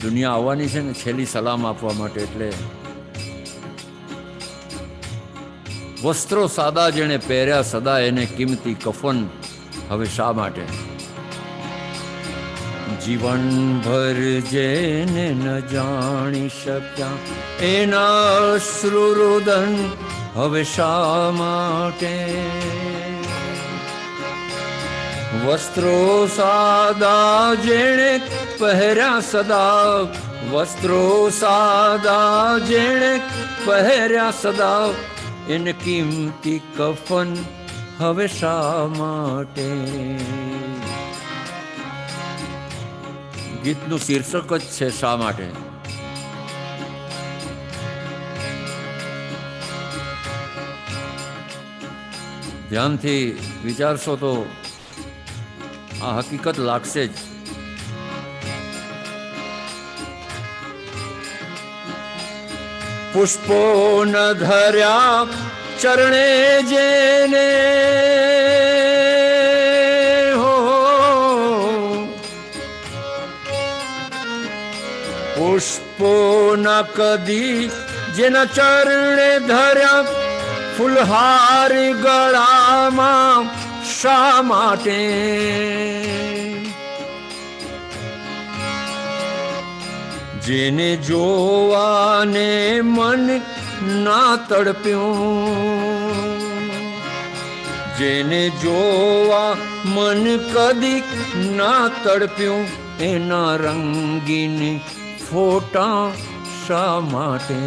દુનિયા આવવાની છે ને છેલ્લી સલામ આપવા માટે. એટલે વસ્ત્રો સાદા જેણે પહેર્યા સદા, એને કિંમતી કફન હવે શા માટે? જીવન ભર જેને ન જાણી શક્યા, એના અશ્રુરુદન હવે શા માટે? વસ્ત્રો સાદા જેણે પહેર્યા સદા, વસ્ત્રો સાદા જેણે પહેર્યા સદા, એને કિંમતી કફન હવે શા માટે? ગીતનું શીર્ષક જ છે શા માટે. ધ્યાનથી વિચારશો તો આ હકીકત લાગશે જ. પુષ્પો ન ધર્યા ચરણે જેને, પુષ્પો ન કદી જેના ચરણે ધર્યા, ફૂલહાર ગળામાં શા માટે? જેને જોવાને મન ના તડપ્યું, જેને જોવા મન કદી ના તડપ્યું, એના રંગીન ફોટા શા માટે?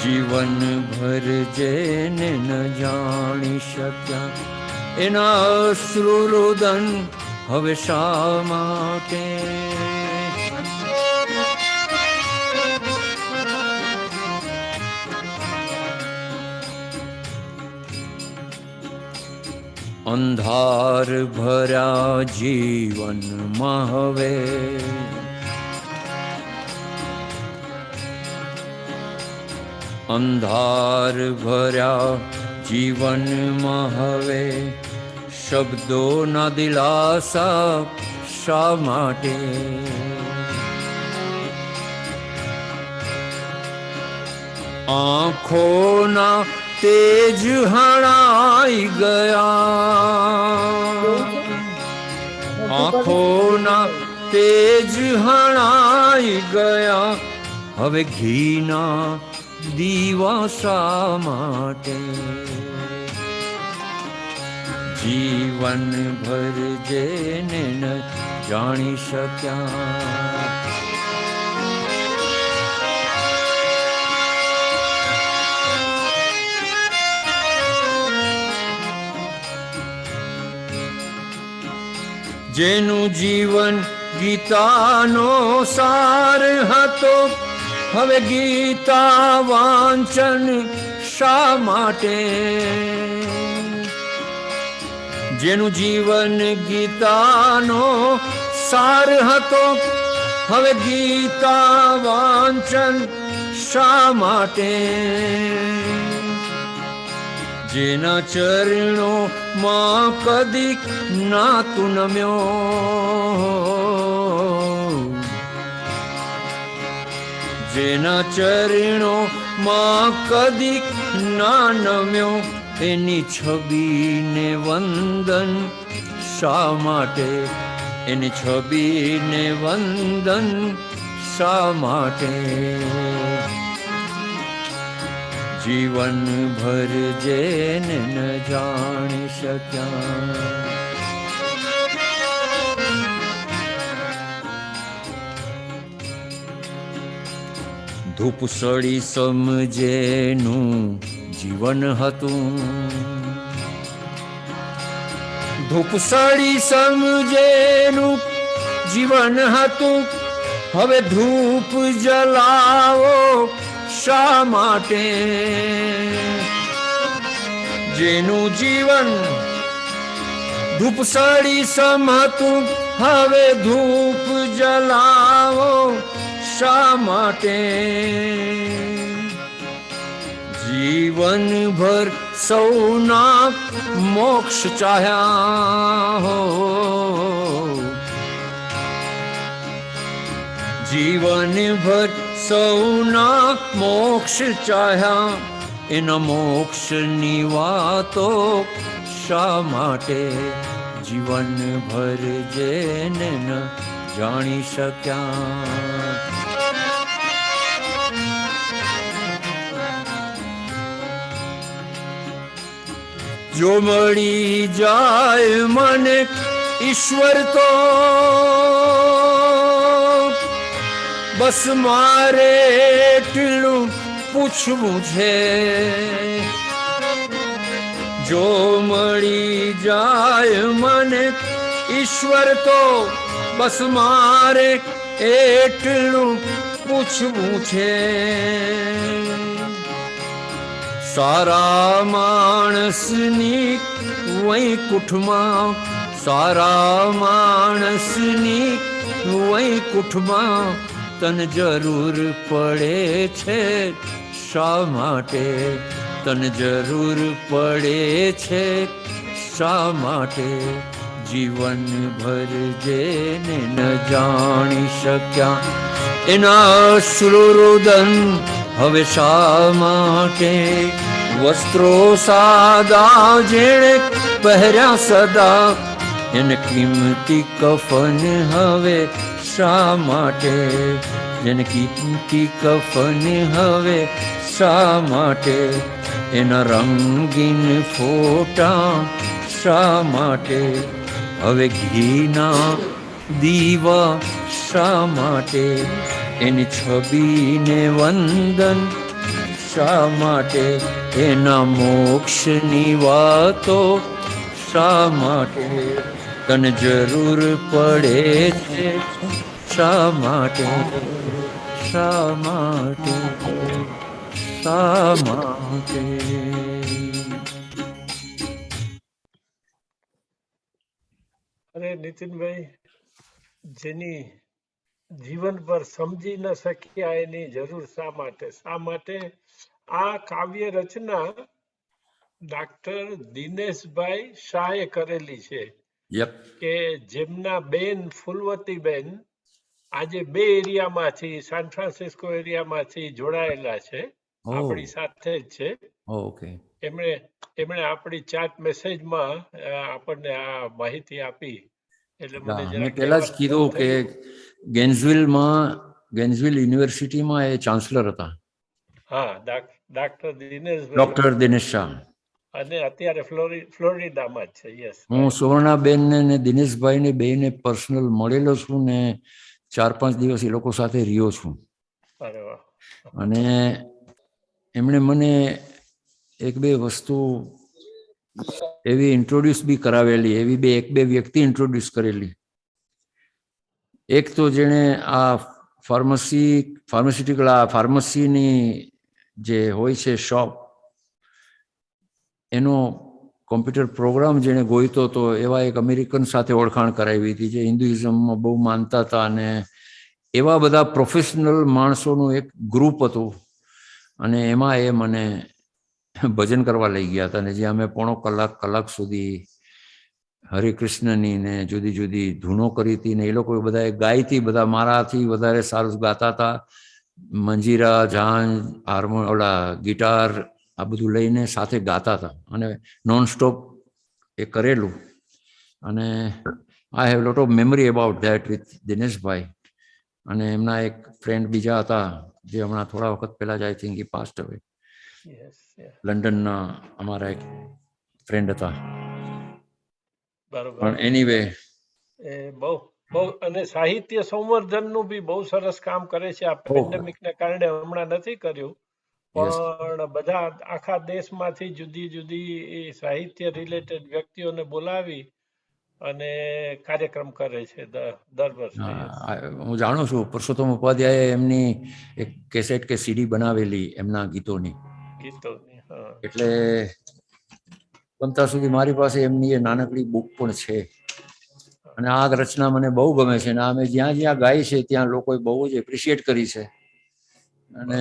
જીવન ભર જેને ન જાણી શક્યા, એના અશ્રુરુદન હવે શા માટે? અંધાર ભર્યા જીવનમાં હવે, અંધાર ભર્યા જીવનમાં હવે, શબ્દોના દિલાસા શા માટે? આંખોના તેજ હણાઈ ગયા, આંખોના તેજ હણાઈ ગયા, હવે ઘીના દીવા શા માટે? જીવન ભર જેને ન જાણી શક્યા, જેનું જીવન ગીતાનો સાર હતો, હવે ગીતા વાંચન શા માટે? જેનું જીવન ગીતાનો સાર હતો, હવે ગીતા વાંચન શા માટે? જેના ચરણોમાં કદીક નાતું નમ્યો, જેના ચરણોમાં કદીક ના નમ્યો, એની છબીને વંદન શા માટે? એની છબીને વંદન શા માટે? જીવન ભર જેને ન જાણી શક્યા, ધૂપ સળી સમજેનું જીવન હતું, ધૂપ સળી સમજેનું જીવન હતું, હવે ધૂપ જલાવો શા માટે? જેનું જીવન ધૂપ સળી સમ હતું, હવે ધૂપ જલાવો શા માટે? જીવન ભર સૌના મોક્ષ ચાહ્યા હો, જીવન ભર સૌના મોક્ષ ચાહ્યા, એના મોક્ષની વાતો શા માટે? જીવન ભર જેને ન જાણી શક્યા, જો મળી જાય મને ઈશ્વર તો બસ મારે એટલું પૂછવું છે, જો મળી જાય મને ઈશ્વર તો બસ મારે એટલું પૂછવું છે. સારા માણસની વૈકુંઠમાં, સારા માણસની વૈકુંઠમાં તને જરૂર પડે છે શા માટે? તને જરૂર પડે છે શા માટે? જીવન ભર જેને ન જાણી શક્યા, એના અશ્રુરુદન હવે શા માટે? વસ્ત્રો સાદા જેણે પહેર્યા સદા, એને કિંમતી કફન હવે શા માટે? જેને કિંમતી કફન હવે શા માટે? એના રંગીન ફોટા શા માટે? હવે ઘીના દીવા શા માટે? એની છબીને વંદન શા માટે? એના મોક્ષની વાતો શા માટે? તને જરૂર પડે છે શા માટે? શા માટે? શા માટે? અરે નીતિનભાઈ, જેની જીવન પર સમજી ન શક્યા એની જરૂર શા માટે? શા માટે? આ કાવ્ય રચના ડાક્ટર દિનેશભાઈ શાહે કરેલી છે, કે જેમના બેન ફૂલવતીબેન આજે બે એરિયામાંથી, સાન ફ્રાન્સિસ્કો એરિયામાંથી જોડાયેલા છે. ઓહ આપણી સાથે જ છે. ઓકે એમણે આપણી ચાટ મેસેજમાં આપણને આ માહિતી આપી, એટલે મને મેં જરા પહેલા જ કહેવાનું મન કીધું કે થયું. ગેન્સવિલ યુનિવર્સિટીમાં એ ચાન્સલર હતા, હા, ડોક્ટર દિનેશભાઈ, ડોક્ટર દિનેશ શાહ. અને અત્યારે ફ્લોરિડામાં જ છે. યસ, હું સુવર્ણાબેન ને દિનેશભાઈ ને બેને પર્સનલ મળેલો છું ને 4-5 દિવસ એ લોકો સાથે રહ્યો છું. અરે વાહ. અને એમણે મને એક બે વસ્તુ એવી ઇન્ટ્રોડ્યુસ બી કરાવેલી, એવી એક બે વ્યક્તિ ઇન્ટ્રોડ્યુસ કરેલી. એક તો જેણે આ ફાર્મસીની જે હોય છે શોપ, એનો કોમ્પ્યુટર પ્રોગ્રામ જેણે ગોઈતો હતો, એવા એક અમેરિકન સાથે ઓળખાણ કરાવી હતી, જે હિન્દુઇઝમમાં બહુ માનતા હતા. અને એવા બધા પ્રોફેશનલ માણસોનું એક ગ્રુપ હતું. અને એમાં એ મને ભજન કરવા લઈ ગયા હતા, અને જ્યાં અમે પોણો કલાક સુધી હરે કૃષ્ણની ને જુદી જુદી ધૂનો કરી હતી. ને એ લોકો બધા ગાયથી, બધા મારાથી વધારે સારું ગાતા હતા. મંજીરા, ઝાંઝ, ગિટાર, આ બધું લઈને સાથે ગાતા હતા, અને નોન સ્ટોપ એ કરેલું. અને I have lot of memory about that with Dineshbhai. અને એમના એક ફ્રેન્ડ બીજા હતા, જે હમણાં થોડા વખત પહેલા જ આઈ થિંક એ પાસ્ટ અવે. લંડનના અમારા એક ફ્રેન્ડ હતા. બરોબર. પણ એનીવે, એ બહુ અને સાહિત્ય સંવર્ધનનું બી બહુ સરસ કામ કરે છે. આ પેન્ડેમિકને કારણે હમણાં નથી કર્યું, પણ બધા આખા દેશમાંથી જુદી જુદી સાહિત્ય રિલેટેડ વ્યક્તિઓને બોલાવી અને કાર્યક્રમ કરે છે દર વર્ષે. હું જાણું છું પુરુષોત્તમ ઉપાધ્યાયે એમની એક કેસેટ કે સીડી બનાવેલી એમના ગીતોની. એટલે બનતા સુધી મારી પાસે એમની એ નાનકડી બુક પણ છે. અને આ રચના મને બહુ ગમે છે, અને અમે જ્યાં જ્યાં ગાઈ છે ત્યાં લોકોએ બહુ જ એપ્રિશિએટ કરી છે. અને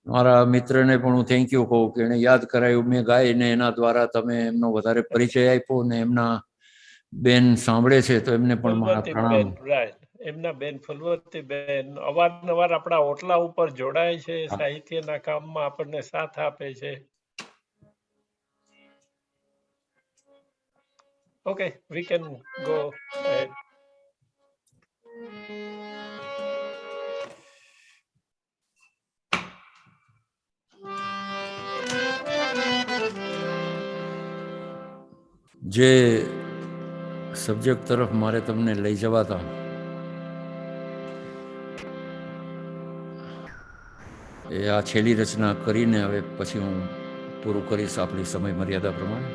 મારા મિત્રને પણ હું થેન્ક યુ કહું કે એને યાદ કરાયું, મેં ગાઈને એના દ્વારા તમે એમનો વધારે પરિચય આપ્યો. ને એમના બેન સાંભળે છે તો એમને પણ મારા પ્રણામ. એમના બેન ફુલવતીબેન અવારનવાર આપણા ઓટલા ઉપર જોડાય છે, સાહિત્યના કામમાં આપણને સાથ આપે છે. Okay, we can go ahead. જે સબ્જેક્ટ તરફ મારે તમને લઈ જવાતા, એ આ છેલ્લી રચના કરીને હવે પછી હું પૂરું કરીશ આપણી સમય મર્યાદા પ્રમાણે.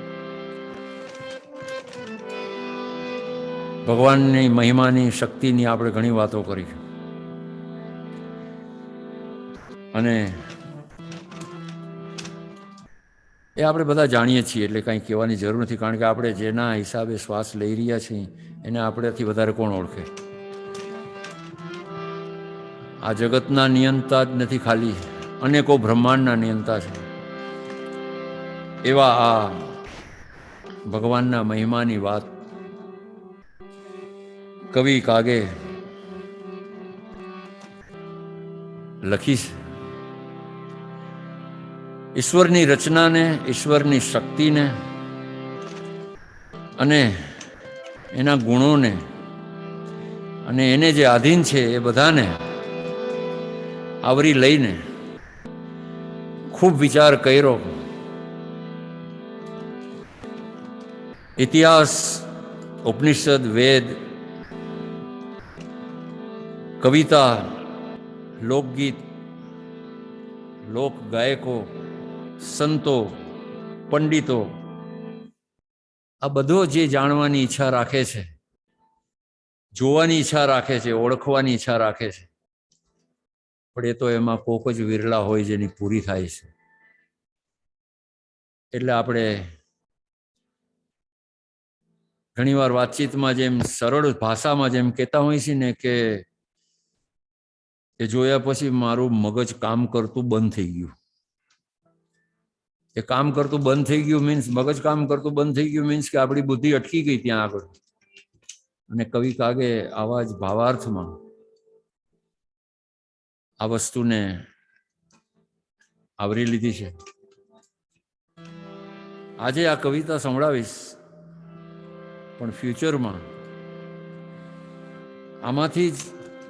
ભગવાનની મહિમાની, શક્તિની આપણે ઘણી વાતો કરી, અને એ આપણે બધા જાણીએ છીએ, એટલે કંઈ કહેવાની જરૂર નથી. કારણ કે આપણે જેના હિસાબે શ્વાસ લઈ રહ્યા છીએ એને આપણેથી વધારે કોણ ઓળખે. આ જગતના નિયંતા જ નથી, ખાલી અનેકો બ્રહ્માંડના નિયંતા છે. એવા આ ભગવાનના મહિમાની વાત કવિ કાગે લખી છે. ઈશ્વરની રચનાને, ઈશ્વરની શક્તિને અને એના ગુણોને અને એને જે આધીન છે એ બધાને આવરી લઈને ખૂબ વિચાર કર્યો. ઇતિહાસ, ઉપનિષદ, વેદ, કવિતા, લોકગીત, લોક ગાયકો, સંતો, પંડિતો, આ બધો જે જાણવાની ઈચ્છા રાખે છે, જોવાની ઈચ્છા રાખે છે, ઓળખવાની ઈચ્છા રાખે છે, પણ એ તો એમાં કોક જ વિરલા હોય જેની પૂરી થાય છે. એટલે આપણે ઘણીવાર વાતચીતમાં જેમ સરળ ભાષામાં જેમ કહેતા હોય છે ને કે એ જોયા પછી મારું મગજ કામ કરતું બંધ થઈ ગયું. એ કામ કરતું બંધ થઈ ગયું મીન્સ, મગજ કામ કરતું બંધ થઈ ગયું મીન્સ કે આપણી બુદ્ધિ અટકી ગઈ ત્યાં આગળ. અને કવિ કાગે આવા જ ભાવાર્થમાં આ વસ્તુને આવરી લીધી છે. આજે આ કવિતા સંભળાવીશ, પણ ફ્યુચરમાં આમાંથી જ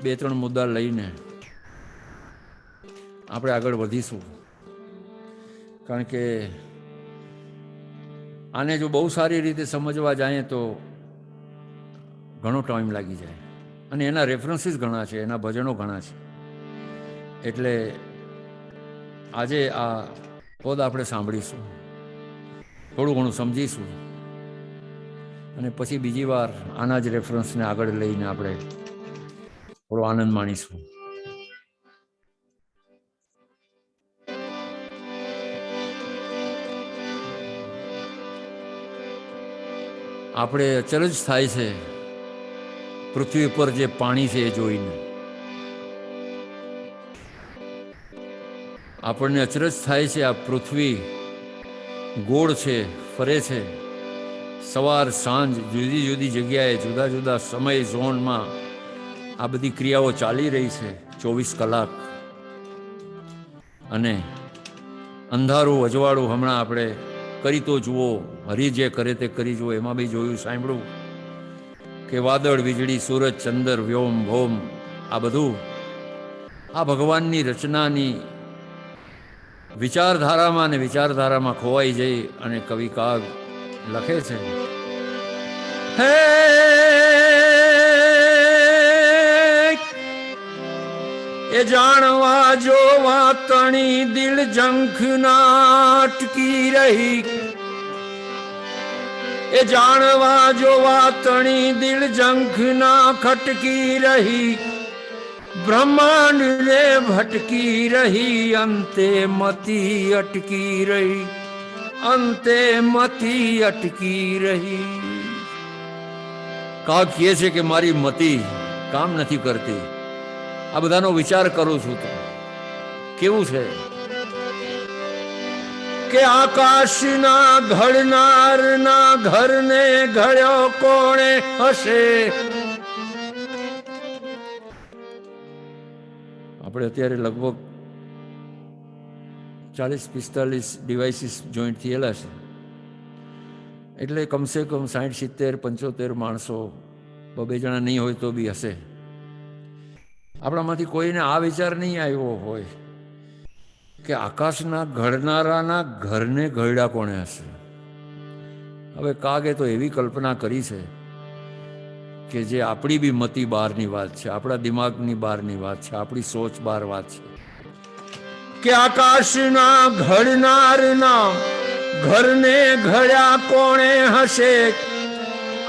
2-3 મુદ્દા લઈને આપણે આગળ વધીશું. કારણ કે આને જો બહુ સારી રીતે સમજવા જાય તો ઘણો ટાઈમ લાગી જાય, અને એના રેફરન્સીસ ઘણા છે, એના ભજનો ઘણા છે. એટલે આજે આ પદ આપણે સાંભળીશું, થોડું ઘણું સમજીશું, અને પછી બીજી વાર આના જ રેફરન્સને આગળ લઈને આપણે થોડો આનંદ માણીશું. આપણે અચરજ થાય છે પૃથ્વી પર જે પાણી છે એ જોઈને. આપણને અચરજ થાય છે આ પૃથ્વી ગોળ છે, ફરે છે. સવાર સાંજ જુદી જુદી જગ્યાએ જુદા જુદા સમય ઝોનમાં આ બધી ક્રિયાઓ ચાલી રહી છે 24 કલાક. અને અંધારું અજવાળું હમણાં આપણે કરી તો જુઓ, હરી જે કરે તે કરી જુઓ, એમાં બી જોયું સાંભળ્યું કે વાદળ, વીજળી, સૂરજ, ચંદ્ર, વ્યોમ, ભૌમ, આ બધું આ ભગવાનની રચનાની વિચારધારામાં ને વિચારધારામાં ખોવાઈ જઈ અને કવિ કાગ લખે છે, હે એ જાણવા જોવા તણી દિલ ઝંખ ના અટકી રહી, એ જાણવા જોવા તણી દિલ ઝંખ ના ખટકી રહી, બ્રહ્માંડ ને ભટકી રહી, અંતે મતી અટકી રહી, અંતે મતી અટકી રહી. કાગ કહે છે કે મારી મતી કામ નથી કરતી, આ બધાનો વિચાર કરું છું તો કેવું છે કે આકાશના ઘડનારના ઘરને ઘડ્યો કોણે હશે. આપણે અત્યારે લગભગ 40-45 ડિવાઇસીસ જોઈન્ટ થયેલા છે, એટલે કમસે કમ 60-70-75 માણસો, 2 જણા નહીં હોય તો બી હશે. આપણામાંથી કોઈને આ વિચાર નહીં આવ્યો હોય કે આકાશના ઘડનારાના ઘરને ઘડ્યા કોણે હશે. હવે કાગે તો એવી કલ્પના કરી છે કે જે આપણી બી મતી બહારની વાત છે, આપણા દિમાગની બહારની વાત છે, આપણી સોચ બહાર વાત છે, કે આકાશના ઘડનારના ઘરને ઘડ્યા કોણે હશે.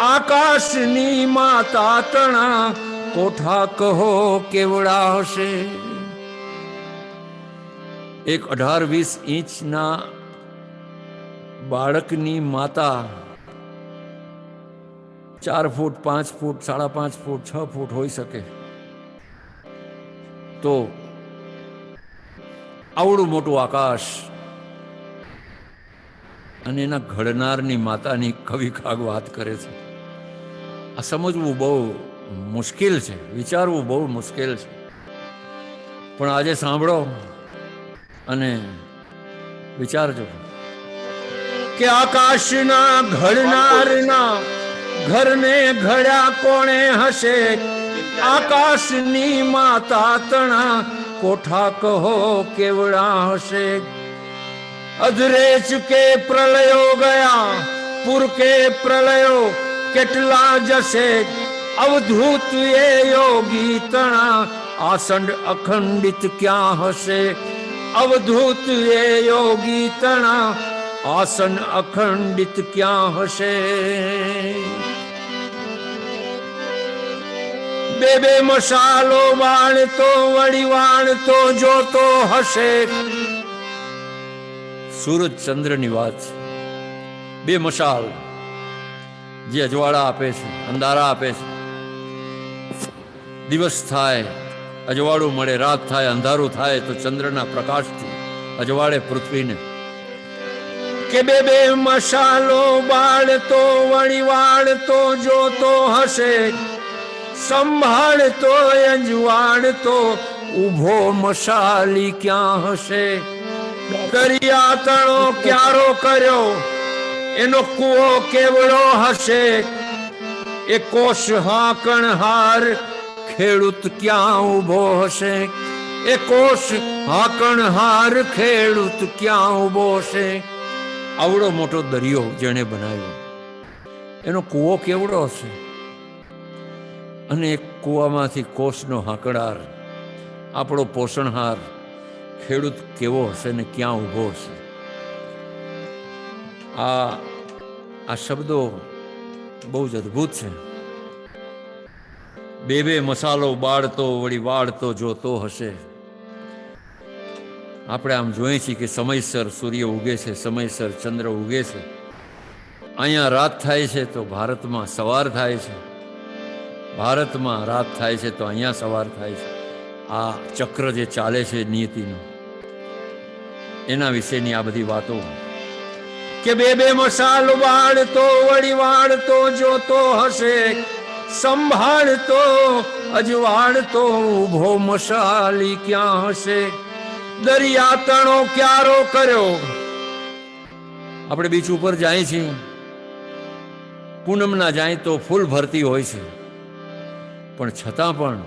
આકાશની માતા તણા કોઠા કહો કેવડા હશે. એક 18-20 ઇંચના બાળકની માતા 4 ફૂટ, 5 ફૂટ, 5.5 ફૂટ, 6 ફૂટ હોઈ શકે, તો આવડું મોટું આકાશ અને એના ઘડનારની માતાની કવિ કાગ વાત કરે છે. આ સમજવું બહુ મુશ્કેલ છે, વિચારવું બહુ મુશ્કેલ છે, પણ આજે સાંભળો અને વિચારજો કે આકાશના ઘડનારના ઘરને ઘડ્યા કોણે હશે. આકાશની માતા તણા કોઠા કહો કેવડા હશે. અધરેચ કે પ્રલયો ગયા, પુર કે પ્રલયો કેટલા જશે. અવધૂત એ યોગી તણા આસંડ અખંડિત ક્યાં હશે. અવધૂત એ યોગી તણા આસન અખંડિત ક્યાં હશે. 2 મશાલો બાળતો વળી વાળતો જોતો હશે. સૂરજ ચંદ્રની વાત છે. 2 મશાલ જે અજવાળા આપે છે, અંધારા આપે છે. દિવસ થાય અજવાળું મળે, રાત થાય અંધારું થાય, તો ચંદ્રના પ્રકાશથી અજવાળે પૃથ્વીને. કે 2 મશાલો બાળતો વળી વાળતો જોતો હશે. સંભાળતો અજવાળતો ઊભો મશાલી ક્યાં હશે. દરિયા તણો ક્યારો કર્યો એનો કૂવો કેવડો હશે, એ કોષ હાકણ હાર ખેડૂત ક્યાં ઉભો હશે, એ કોષ હાકણ હાર ખેડૂત ક્યાં ઉભો હશે. આવડો મોટો દરિયો જેણે બનાવ્યો એનો કૂવો કેવડો હશે, અને એક કૂવામાંથી કોષનો હાકડાર આપણો પોષણહાર ખેડૂત કેવો હશે ને ક્યાં ઊભો હશે. આ શબ્દો બહુ જ અદ્ભુત છે. બે મસાલો બાળતો વળી વાળતો જોતો હશે. આપણે આમ જોઈએ છીએ કે સમયસર સૂર્ય ઉગે છે, સમયસર ચંદ્ર ઉગે છે. અહીંયા રાત થાય છે તો ભારતમાં સવાર થાય છે, ભારતમાં રાત થાય છે તો અહીંયા સવાર થાય છે. આ ચક્ર જે ચાલે છે નિયતિનું, એના વિશેની આ બધી વાતો કે બે મસાલ વાળતો વળી વાળતો જોતો હશે, સંભાળતો અજવાળતો ઊભો મસાલી ક્યાં હશે. દરિયા તણો ક્યારો કર્યો. આપણે બીચ ઉપર જાય છીએ, પૂનમના જાય તો ફૂલ ભરતી હોય છે, પણ છતાં પણ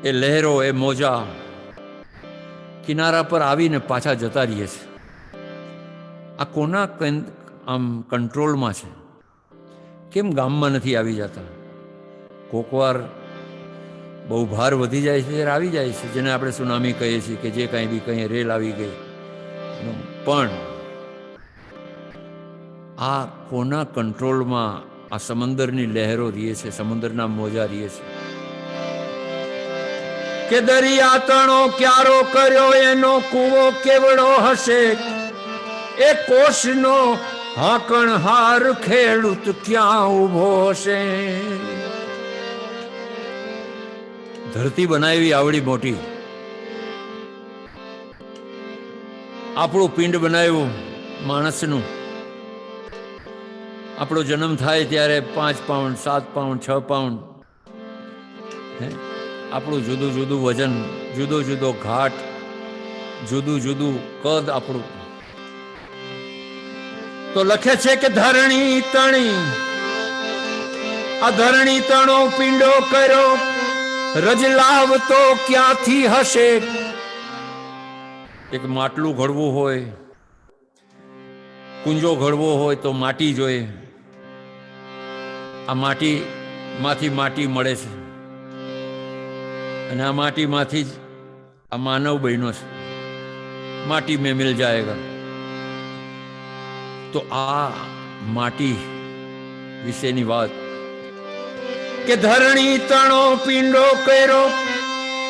એ લહેરો, એ મોજા કિનારા પર આવીને પાછા જતા રહીએ છે. આ કોના આમ કંટ્રોલમાં છે? કેમ ગામમાં નથી આવી જતા? કોકવાર બહુ ભાર વધી જાય છે ત્યારે આવી જાય છે, જેને આપણે સુનામી કહીએ છીએ, કે જે કાંઈ બી કંઈ રેલ આવી ગઈ. પણ આ કોના કંટ્રોલમાં આ સમંદરની લહેરો રહીએ છે, સમંદરના મોજા રહીએ છે? કે દરિયા તણો ક્યારો કર્યો એનો કૂવો કેવડો હશે, એ કોષનો હાકણ હાર ખેડૂત ક્યાં ઊભો હશે. ધરતી બનાવી આવડી મોટી, આપણું પિંડ બનાવ્યું માણસનું. આપણો જન્મ થાય ત્યારે 5 પાઉન્ડ 7 પાઉન્ડ 6 પાઉન્ડ, આપણું જુદું જુદું વજન, જુદો જુદો ઘાટ, જુદું જુદું કદ આપણું. તો લખે છે કે ધરણી તણી, આ ધરણી તણો પિંડો કર્યો, રજલાવ તો ક્યાંથી હશે. એક માટલું ઘડવું હોય, કુંજો ઘડવો હોય તો માટી જોઈએ. આ માટીમાંથી માટી મળે છે, અને આ માટીમાંથી જ આ માનવ બન્યો છે. માટી મેં મિલ જાયેગા. તો આ માટી વિશેની વાત કે ધરણી તણો પિંડો કર્યો,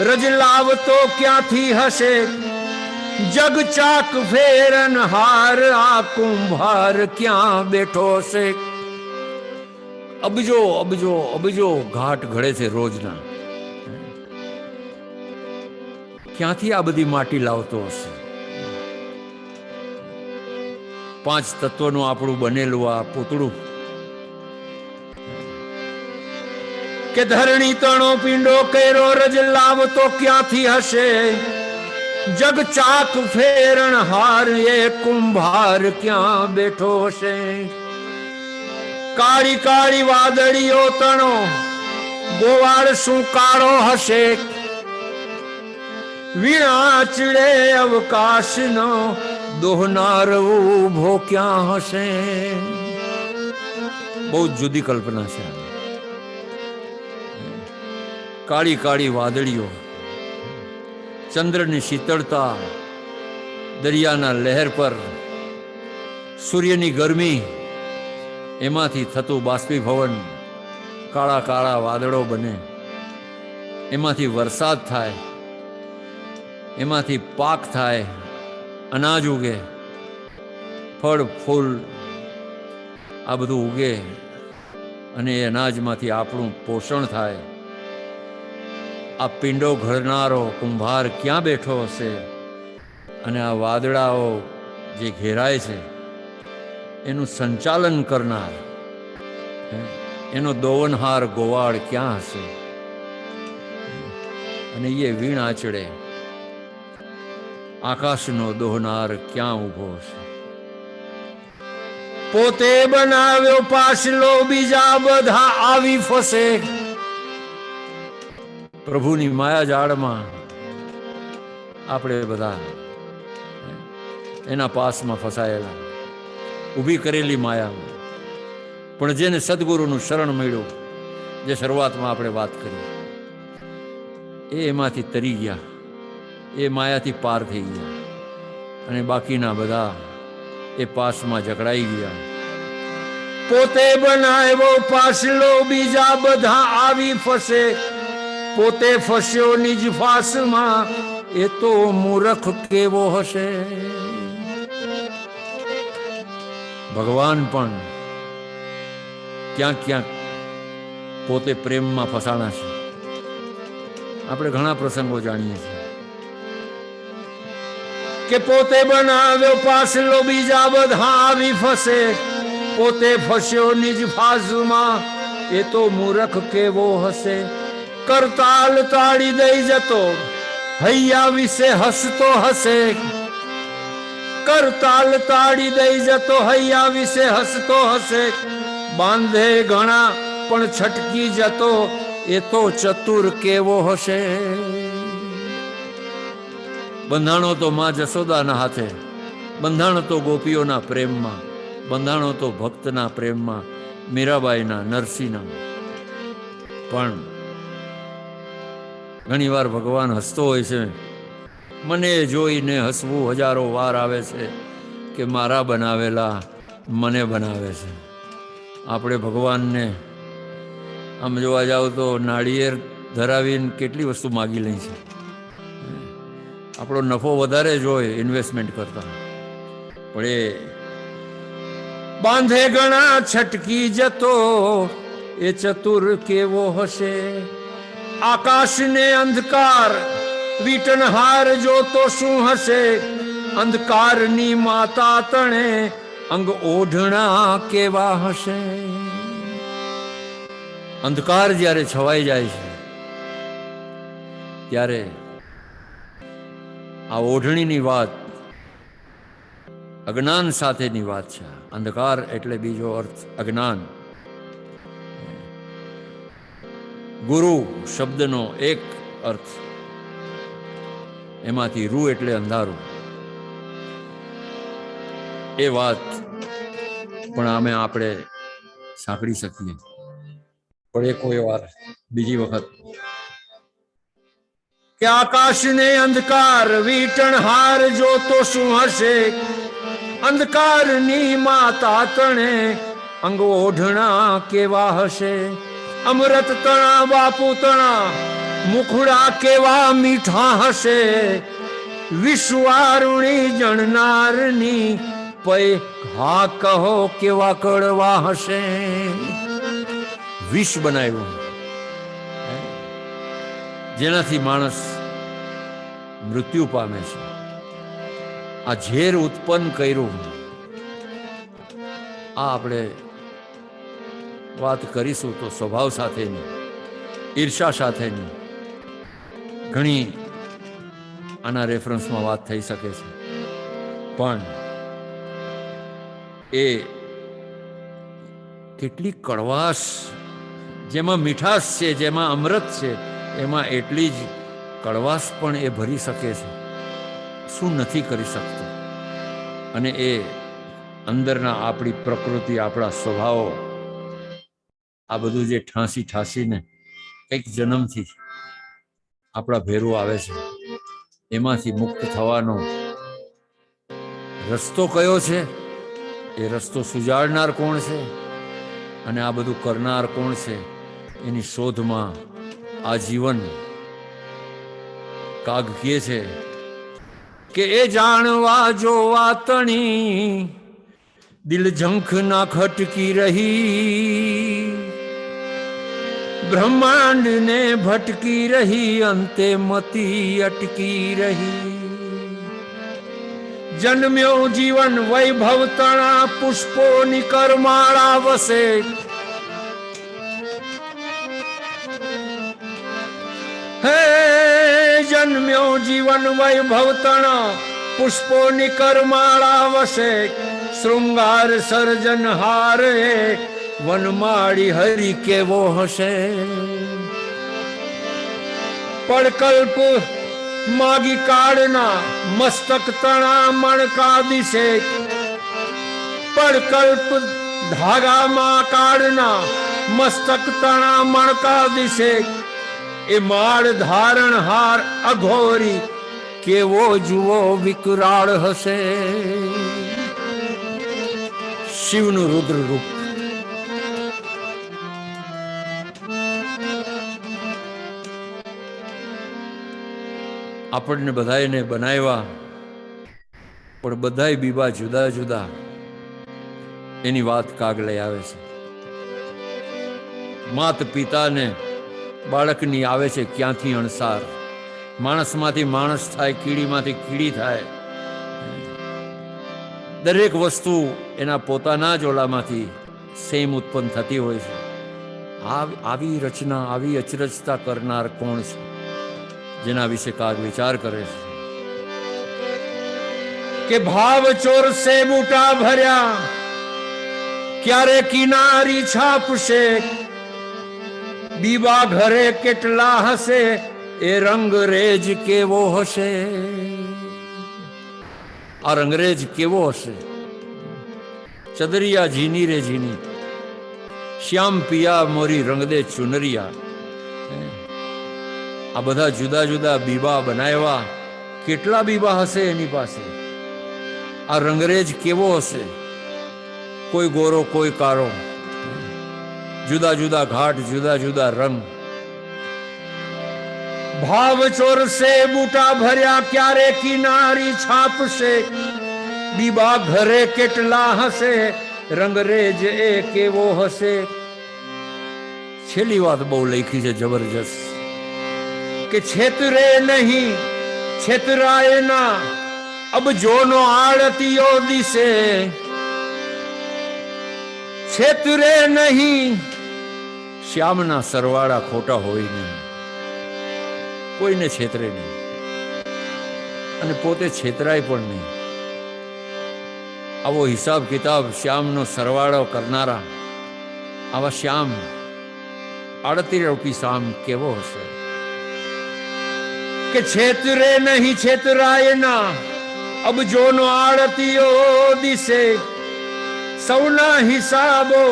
રજલાવ તો ક્યાંથી હશે. જગ ચાક ફેરન હાર આ કુંભાર ક્યાં બેઠો છે. અબજો અબજો અબજો ઘાટ ઘડે છે રોજના. ક્યાંથી આ બધી માટી લાવતો હશે? 5 તત્વનું આપણું બનેલું આ પૂતળું, કે ધરણી તણો પિંડો કર્યો, રજલાવ તો ક્યાંથી હશે. જગ ચાક ફેરણ હાર એ કુંભાર ક્યાં બેઠો હશે. કાળી કાળી વાદળીઓ તણો ગોવાળ શું કાળો હશે. વીણાચડે અવકાશનો દોહનાર ઊભો ક્યાં હશે. બહુ જુદી કલ્પના છે. કાળી કાળી વાદળીઓ, ચંદ્રની શીતળતા, દરિયાના લહેર પર સૂર્યની ગરમી, એમાંથી થતું બાષ્પીભવન, કાળા કાળા વાદળો બને, એમાંથી વરસાદ થાય, એમાંથી પાક થાય, અનાજ ઉગે, ફળ ફૂલ આ બધું ઉગે, અને એ અનાજમાંથી આપણું પોષણ થાય. આ પિંડો ઘડનારો કુંભાર ક્યાં બેઠો હશે. અને આ વાદળાઓ જે ઘેરાય છે એનું સંચાલન કરનાર, એનો દોવનહાર ગોવાળ ક્યાં હશે. અને એ વીણ આચડે આકાશનો દોહનાર ક્યાં ઊભો છે? પોતે બનાવ્યો પાછલો, બીજા બધા આવી ફસે. પ્રભુની માયા જાળમાં આપણે બધા એના પાસમાં ફસાયેલા, ઊભી કરેલી માયા. પણ જેને સદગુરુનું શરણ મળ્યું, જે શરૂઆતમાં આપણે વાત કરી, એ એમાંથી તરી ગયા, એ માયાથી પાર થઈ ગયા, અને બાકીના બધા એ પાસમાં જકડાઈ ગયા. પોતે બનાવ્યો પાછલો, બીજા બધા આવી ફસે. પોતે ફસ્યો નિજ ફાસમાં, એ તો મૂર્ખ કેવો હશે. ભગવાન પણ ક્યાંક ક્યાંક પોતે પ્રેમમાં ફસાણા છે. આપણે ઘણા પ્રસંગો જાણીએ છીએ કે પોતે બનાવ્યો પાછલો, બીજા બધા આવી ફસે. પોતે ફસ્યો નિજ ફાસમાં, એ તો મૂર્ખ કેવો હશે. કરતાલ તાળી દઈ જતો, હૈયા વિશે હસતો હશે. કરતાલ તાળી દઈ જતો, હૈયા વિશે હસતો હશે. બાંધે ઘણા પણ છટકી જતો, એ તો ચતુર કેવો હશે. બંધાણો તો માં જશોદાના હાથે, બંધાણો તો ગોપીઓના પ્રેમમાં, બંધાણો તો ભક્તના પ્રેમમાં, મીરાબાઈના, નરસિંહના. પણ ઘણી વાર ભગવાન હસતો હોય છે. મને જોઈને હસવું હજારો વાર આવે છે કે મારા બનાવેલા મને બનાવે છે. આપણે ભગવાનને આમ જોવા જાવ તો નાળિયેર ધરાવીને કેટલી વસ્તુ માગી લે છે. આપણો નફો વધારે જ હોય ઇન્વેસ્ટમેન્ટ કરતા. પણ એ બાંધે ઘણા છટકી જતો, એ ચતુર કેવો હશે. આકાશને અંધકાર વીટનહાર જોતો શું હશે. અંધકારની માતા તણે અંગ ઓઢણા કેવા હશે. અંધકાર જ્યારે છવાઈ જાય છે, ત્યારે આ ઓઢણીની વાત અજ્ઞાન સાથેની વાત છે. અંધકાર એટલે બીજો અર્થ અજ્ઞાન. ગુરુ શબ્દનો એક અર્થ, એમાંથી રૂ એટલે અંધારું. એ વાત પણ આપણે સાંકળી શકીએ. પણ એ કોઈ વાર બીજી વખત કે આકાશને અંધકાર વીટણહાર જોતો શું હશે. અંધકારની માતા તણે અંગ ઓઢણા કેવા હશે. અમૃત તણા બાપુ તણા મુખડા કેવા મીઠા હશે. વિશ્વારુણી જણનારની પૈ હા કહો કેવા કડવા હશે. વિષ બનાવ્યું જેનાથી માણસ મૃત્યુ પામે છે. આ ઝેર ઉત્પન્ન કર્યું, આ આપણે વાત કરીશું તો સ્વભાવ સાથેની, ઈર્ષા સાથેની ઘણી આના રેફરન્સમાં વાત થઈ શકે છે. પણ એ કેટલી કડવાશ, જેમાં મીઠાશ છે, જેમાં અમૃત છે, એમાં એટલી જ કડવાશ પણ એ ભરી શકે છે. શું નથી કરી શકતો. અને એ અંદરના આપણી પ્રકૃતિ, આપણા સ્વભાવો, આ બધું જે ઠાંસી ઠાંસીને કંઈક જન્મથી આપણા ભેરું આવે છે, એમાંથી મુક્ત થવાનો રસ્તો કયો છે? એ રસ્તો સુજાડનાર કોણ છે અને આ બધું કરનાર કોણ છે? એની શોધમાં આ જીવન કાગ કહે છે કે એ જાણવા જોવા તણી દિલ ઝંખ ના ખટકી રહી. બ્રહ્માંડ ને ભટકી રહી, અંતે મતી અટકી રહી. જન્મ્યો જીવન વૈભવ તણા પુષ્પોની કરમાળા વસે. હે જન્મ્યો પામ્યો જીવન વૈભવ તણ પુષ્પો નિકરમાળા વસે શૃંગાર સર્જન હાર વનમાળી હરિ કેવો હશે પડકલ્પ માગી કાળના મસ્તક તણા મણકા દિશે પડકલ્પ ધાગામાં કાળના મસ્તક તણા મણકા દિશે એ માળ ધારણ હાર અઘોરી કેવો જુઓ વિકરાળ હશે શિવનું રુદ્ર રૂપ આપણને બધાને બનાવ્યા પણ બધાય બીબા જુદા જુદા એની વાત કાગ લઈ આવે છે માત પિતાને બાળકની આવે છે ક્યાંથી અણસાર માણસમાંથી માણસ થાય કીડીમાંથી કીડી થાય દરેક વસ્તુ એના પોતાના જ ઓલામાંથી સેમ ઉત્પન્ન થતી હોય છે આવી રચના આવી અચરજતા કરનાર કોણ છે જેના વિશે કાગ વિચાર કરે છે કે ભાવ ચોર સે બૂટા ભર્યા ક્યારે કિનારી છાપશે બીબા ઘરે કેટલા હશે એ રંગરેજ કેવો હશે આ રંગરેજ કેવો હશે ચદરિયા ઝીની રે ઝીની શ્યામ પિયા મોરી રંગદે ચુનરિયા આ બધા જુદા જુદા બીબા બનાવ્યા કેટલા બીબા હશે એની પાસે આ રંગરેજ કેવો હશે કોઈ ગોરો કોઈ કાળો જુદા જુદા ઘાટ જુદા જુદા રંગ ભાવ ચોર સે બૂટા ભર્યા ક્યારે કિનારી છાપશે બીબા ઘરે કેટલા હશે રંગરેજ એ કેવો હશે છેલ્લી વાત બહુ લખી છે જબરજસ્ત કે છેતરે નહીં છેતરાય ના અબ જોનો આળતીઓ દિશે છેતરે નહીં શ્યામના સરવાળા ખોટા હોય નહીં કોઈને છેતરે નહીં અને પોતે છેતરાય પણ નહીં આવો હિસાબ કિતાબ શ્યામનો સરવાળો કરનારા આવા શ્યામ આડતી રૂપી શામ કેવો હશે કે છેતરે નહીં છેતરાય ના અબ જોનો આળતીઓ દિશે સૌના હિસાબો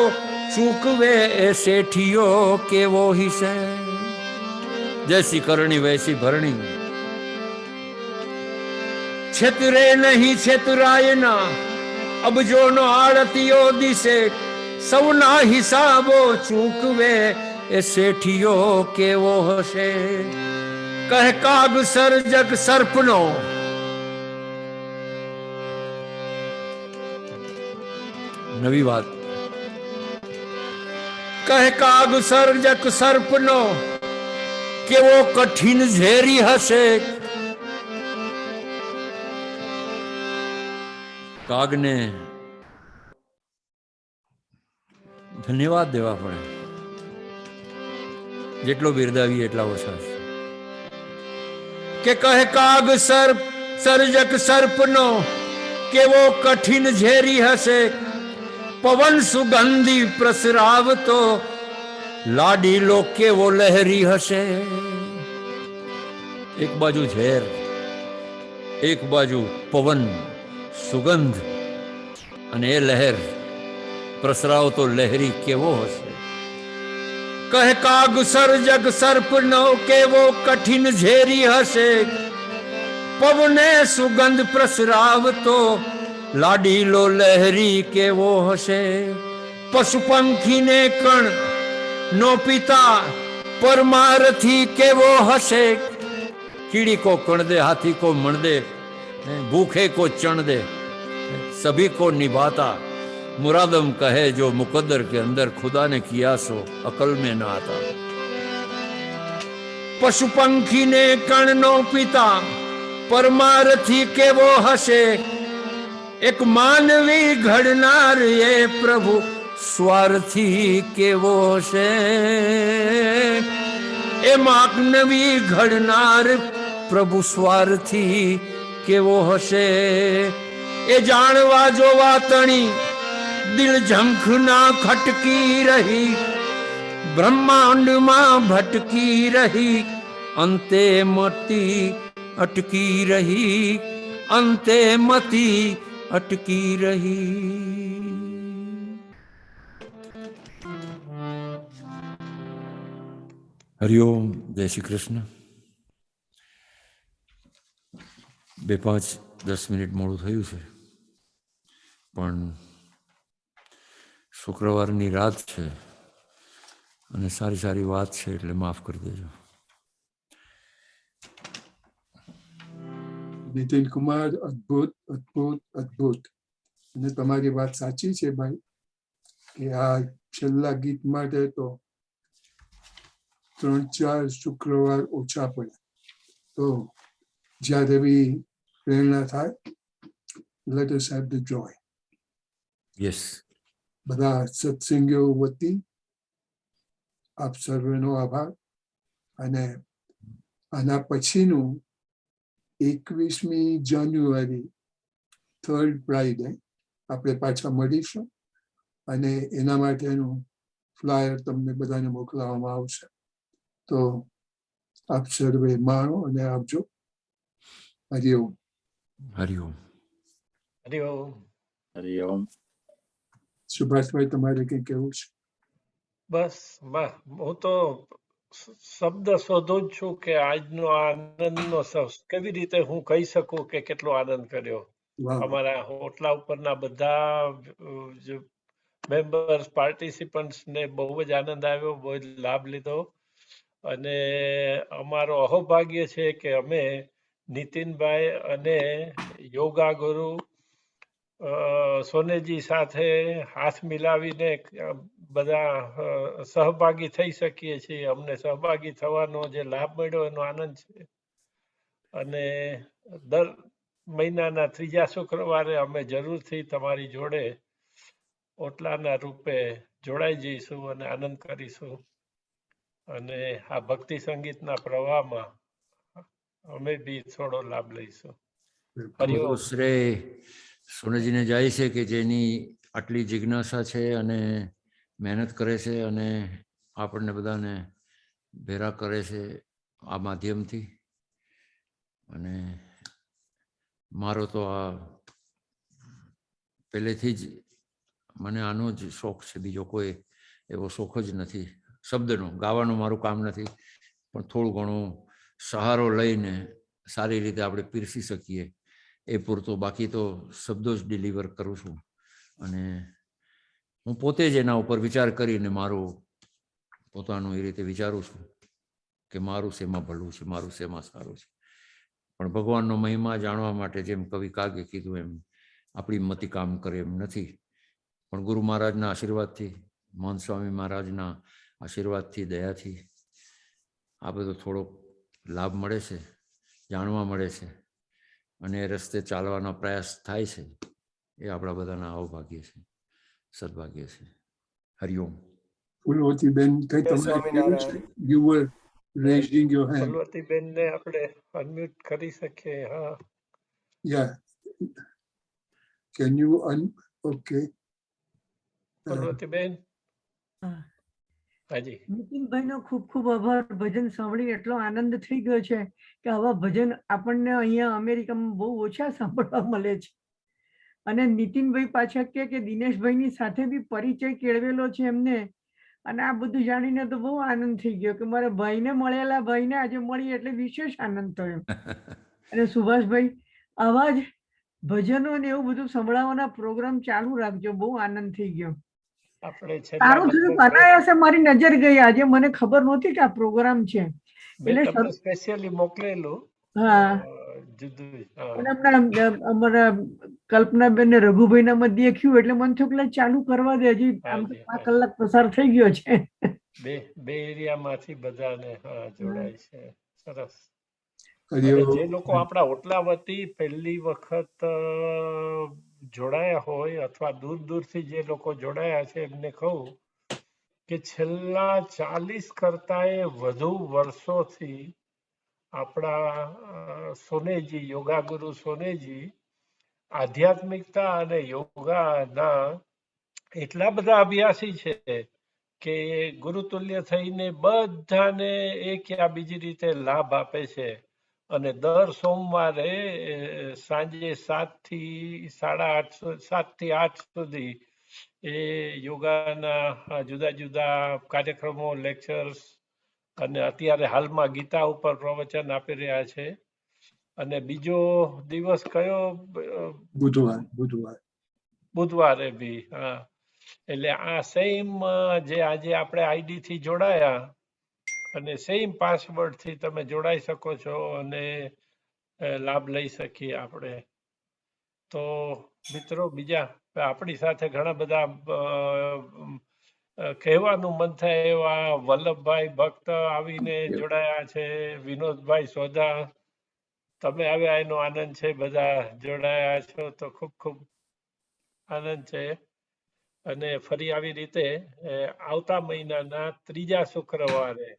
ચૂકવે એ શેઠિયો કેવો હિસે જૈસી કરણી વૈસી ભરણી છેતરે નહીં છેતરાય ના અબ જોનો આળતીઓ દિશે સૌના હિસાબો ચૂકવે એ શેઠિયો કેવો હશે કહે કાગ સર્જક સર્પનો નવી વાત કહે કાગ સર્જક સર્પનો કેવો કઠિન ઝેરી હશે કાગને ધન્યવાદ દેવા પડે જેટલો બિરદાવી એટલા ઓછા છે કે કહે કાગ સર્પ સર્જક સર્પનો કેવો કઠિન ઝેરી હશે પવન સુગંધી પ્રસરાવતો લાડીલો કેવો લહેરી હશે એક બાજુ ઝેર એક બાજુ પવન સુગંધ અને એ લહેર પ્રસરાવતો લહેરી કેવો હશે કહે કાગ સર્જક સર્પનો કેવો કઠિન ઝેરી હશે પવને સુગંધ પ્રસરાવતો લાડીલો લહેરી કેવો હશે પશુ પંખીને કણ નો પિતા પરમારથી કેવો હશે कीड़ी को कण दे हाथी को मण दे भूखे को चण दे सभी को निभाता मुरादम कहे जो मुकद्दर के अंदर खुदा ने किया सो अकल में ना आता पशु पंखी ने कण नो पिता परमारथी केवो हसे एक मानवी घड़नार ये प्रभु स्वार्थी केवो हसे ए मानवी घड़नार પ્રભુ સ્વાર્થી કેવો હશે એ જાણવા જોવા તણી દિલ ઝંખના ખટકી રહી બ્રહ્માંડમાં ભટકી રહી અંતે મતી અટકી રહી અંતે મતી અટકી રહી. હરિઓમ. જય શ્રી કૃષ્ણ. 2-5-10 મિનિટ મોડું થયું છે, પણ શુક્રવારની રાત છે અને સારી સારી વાત છે એટલે માફ કરી દેજો. નીતિન કુમાર, અદ્ભુત અદ્ભુત અદ્ભુત. અને તમારી વાત સાચી છે ભાઈ, કે આ છેલ્લા ગીત માટે તો 3-4 શુક્રવાર ઓછા પડે. તો જ્યારે બી પ્રેરણા થાય, let us have the joy. Yes. બધા સત્સંગીઓ વતી આપ સર્વેનો આભાર. અને આના પછીનું 21મી જાન્યુઆરી થર્ડ ફ્રાઈડે આપણે પાછા મળીશું અને એના માટેનું ફ્લાયર તમને બધાને મોકલવામાં આવશે. તો આપ સર્વે માણો અને આવજો. હરિઓમ. હરિઓમ. હરિઓમ. હરિઓમ. સુભાષભાઈ, તમારે કંઈ કહેવું છે? બસ હું તો શબ્દ શોધું જ છું કે આજનો આનંદનો કેવી રીતે હું કહી શકું કે કેટલો આનંદ કર્યો. વાહ વાહ. અમારા હોટલા ઉપરના બધા મેમ્બર્સ પાર્ટિસિપન્ટ્સ ને બહુ જ આનંદ આવ્યો, બહુ જ લાભ લીધો. અને અમારો અહોભાગ્ય છે કે અમે નીતિનભાઈ અને યોગા ગુરુ સોનેજી સાથે હાથ મિલાવીને બધા સહભાગી થઈ શકીએ છીએ. અમને સહભાગી થવાનો જે લાભ મળ્યો એનો આનંદ છે. અને દર મહિનાના 3જા શુક્રવારે અમે જરૂરથી તમારી જોડે ઓટલાના રૂપે જોડાઈ જઈશું અને આનંદ કરીશું. અને આ ભક્તિ સંગીતના પ્રવાહમાં અમે બી થોડો લાભ લઈશું. બધો શ્રેય સોનેજીને જાય છે કે જેની આટલી જિજ્ઞાસા છે અને મહેનત કરે છે અને આપણને બધાને ભેરા કરે છે આ માધ્યમથી. અને મારો તો આ પહેલેથી જ મને આનો જ શોખ છે, બીજો કોઈ એવો શોખ જ નથી. શબ્દનો ગાવાનું મારું કામ નથી, પણ થોડું ઘણું સહારો લઈને સારી રીતે આપણે પીરસી શકીએ એ પૂરતો. બાકી તો શબ્દો જ ડિલિવર કરું છું. અને હું પોતે જ એના ઉપર વિચાર કરીને મારું પોતાનું એ રીતે વિચારું છું કે મારું શેમાં ભલું છે, મારું શેમાં સારું છે. પણ ભગવાનનો મહિમા જાણવા માટે જેમ કવિ કાગે કીધું એમ આપણી મતિ કામ કરે એમ નથી. પણ ગુરુ મહારાજના આશીર્વાદથી, મહંત સ્વામી મહારાજના આશીર્વાદથી, દયાથી આ બધો થોડોક લાભ મળે છે, જાણવા મળે છે અને એ રસ્તે ચાલવાનો પ્રયાસ થાય છે. એ આપણા બધાના અવભાગ્ય છે, સદભાગ્ય છે. હરિઓમ. ફૂલવતીબેન, કંઈ તમારે કહેવું છે? You were raising your hand. ફૂલવતીબેનને આપણે અનમ્યુટ કરી શકીએ. હા, Yeah. Can you okay. ફૂલવતીબેન. હા. હાજી. નીતિનભાઈનો ખૂબ ખૂબ આભાર. ભજન સાંભળી એટલો આનંદ થઈ ગયો છે કે આવા ભજન આપણને અહીંયા અમેરિકામાં બહુ ઓછા સાંભળવા મળે છે. અને નીતિનભાઈ પાછા કે દિનેશભાઈની સાથે બી પરિચય કેળવેલો છે એમને. અને આ બધું જાણીને તો બહુ આનંદ થઈ ગયો કે મારા ભાઈને મળેલા ભાઈને આજે મળી એટલે વિશેષ આનંદ થયો. અને સુભાષભાઈ, આવા જ ભજનો ને એવું બધું સંભળાવવાના પ્રોગ્રામ ચાલુ રાખજો. બહુ આનંદ થઈ ગયો. આપણે સારું થયું અનાયાસે મારી નજર ગઈ. આજે મને ખબર નહોતી કે આ પ્રોગ્રામ છે. એટલે સ્પેશિયલી મોકલેલું. હા. જુદું. અને અમારા કલ્પનાબેન ને રઘુભાઈ ના માં દેખ્યું એટલે મને થયું કે ચાલુ કરવા દે. હજી આમ તો 5 કલાક પસાર થઈ ગયો છે. બે એરિયામાંથી બધાને જોડાય છે. સરસ. હરિઓમ. અને જે લોકો આપણા ઓટલા વતી પહેલી વખત જોડાયા હોય અથવા દૂરથી જે લોકો જોડાયા છે એમને કહું કે છેલ્લા 40 કરતાંય વધુ વર્ષોથી આપણા સોનેજી, યોગા ગુરુ સોનેજી આધ્યાત્મિકતા અને યોગાના એટલા બધા અભ્યાસી છે કે ગુરુતુલ્ય થઈને બધાને એક યા બીજી રીતે લાભ આપે છે. અને દર સોમવારે સાંજે 7 થી 8:30 7 થી 8 સુધી એ યોગાના જુદા જુદા કાર્યક્રમો, લેક્ચર્સ અને અત્યારે હાલમાં ગીતા ઉપર પ્રવચન આપી રહ્યા છે. અને બીજો દિવસ કયો? બુધવારે બી. હા, એટલે આ સેમ જે આજે આપણે આઈડી થી જોડાયા અને સેમ પાસવર્ડ થી તમે જોડાઈ શકો છો અને લાભ લઈ શકીએ આપણે. તો મિત્રો, બીજા આપણી સાથે ઘણા બધા કહેવાનું મન થાય એવા વલ્લભભાઈ ભક્ત આવીને જોડાયા છે, વિનોદભાઈ સોધા તમે આવ્યા એનો આનંદ છે, બધા જોડાયા છો તો ખૂબ ખૂબ આનંદ છે. અને ફરી આવી રીતે આવતા મહિનાના 3જા શુક્રવારે,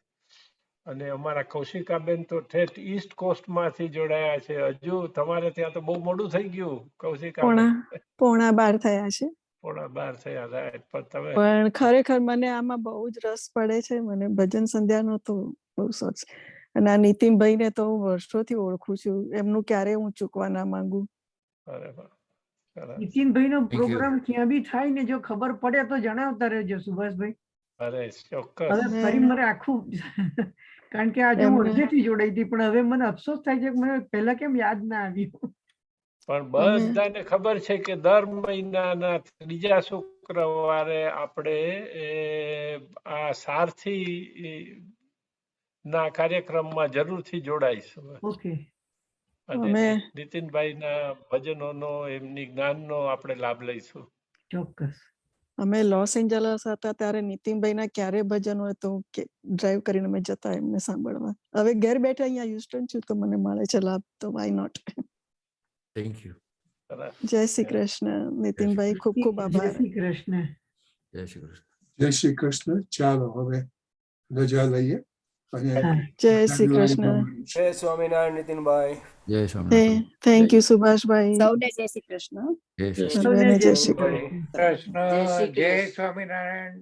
અને અમારા કૌશિકાબેન તો ઠેઠ ઈસ્ટ કોસ્ટ માંથી જોડાયા છે. હજુ તમારે ત્યાં તો બહુ મોડું થઈ ગયું કૌશિકાબેન. 11:15 થયા છે. 11:15 થયા, રાઈટ. પણ તમે પણ ખરેખર મને આમાં બહુ જ રસ પડે છે. મને ભજન સંધ્યાનો તો બહુ શોખ છે. અને આ નીતિનભાઈને તો હું વર્ષોથી ઓળખું છું. એમનું ક્યારે હું ચૂકવા ના માંગુ. અરે વાહ, સરસ. નીતિનભાઈ નો Thank you. પ્રોગ્રામ ક્યાં બી થાય ને જો ખબર પડે તો જણાવતા રહેજો સુભાષભાઈ. અરે ચોક્કસ. હવે ફરી મારે આખું કારણ કે આજે હું એમને- અડધેથી જોડાઈ હતી, પણ હવે મને અફસોસ થાય છે કે મને પહેલા કેમ યાદ ના આવ્યું. પણ બધાને ખબર છે કે દર મહિનાના 3જા શુક્રવારે આપણે આ સારથી ના કાર્યક્રમમાં જરૂરથી જોડાઈશું. ઓકે. અને અમે- નીતિનભાઈના ભજનોનો, એમની જ્ઞાનનો આપણે લાભ લઈશું. ચોક્કસ. અમે લોસ એન્જલસ હતા ત્યારે નીતિનભાઈના ક્યારે ભજન હોય તો ડ્રાઈવ કરીને અમે જતા એમને સાંભળવા. હવે ઘેર બેઠા અહીંયા હ્યુસ્ટન છું તો મને મળે છે લાભ, તો વાય નોટ. Thank you. સરસ. જય શ્રી કૃષ્ણ નીતિનભાઈ, ખૂબ ખૂબ જય આભાર. શ્રી કૃષ્ણ. જય શ્રી કૃષ્ણ. જય શ્રી કૃષ્ણ. ચાલો હવે રજા લઈએ અને હા. જય શ્રી કૃષ્ણ. જય સ્વામિનારાયણ નીતિનભાઈ. જય સ્વામિનારાયણ. Thank you Subhashbhai. સૌને જય શ્રી કૃષ્ણ. જય શ્રી કૃષ્ણ. સૌને જય શ્રી શ્રી કૃષ્ણ. કૃષ્ણ. જય સ્વામિનારાયણ.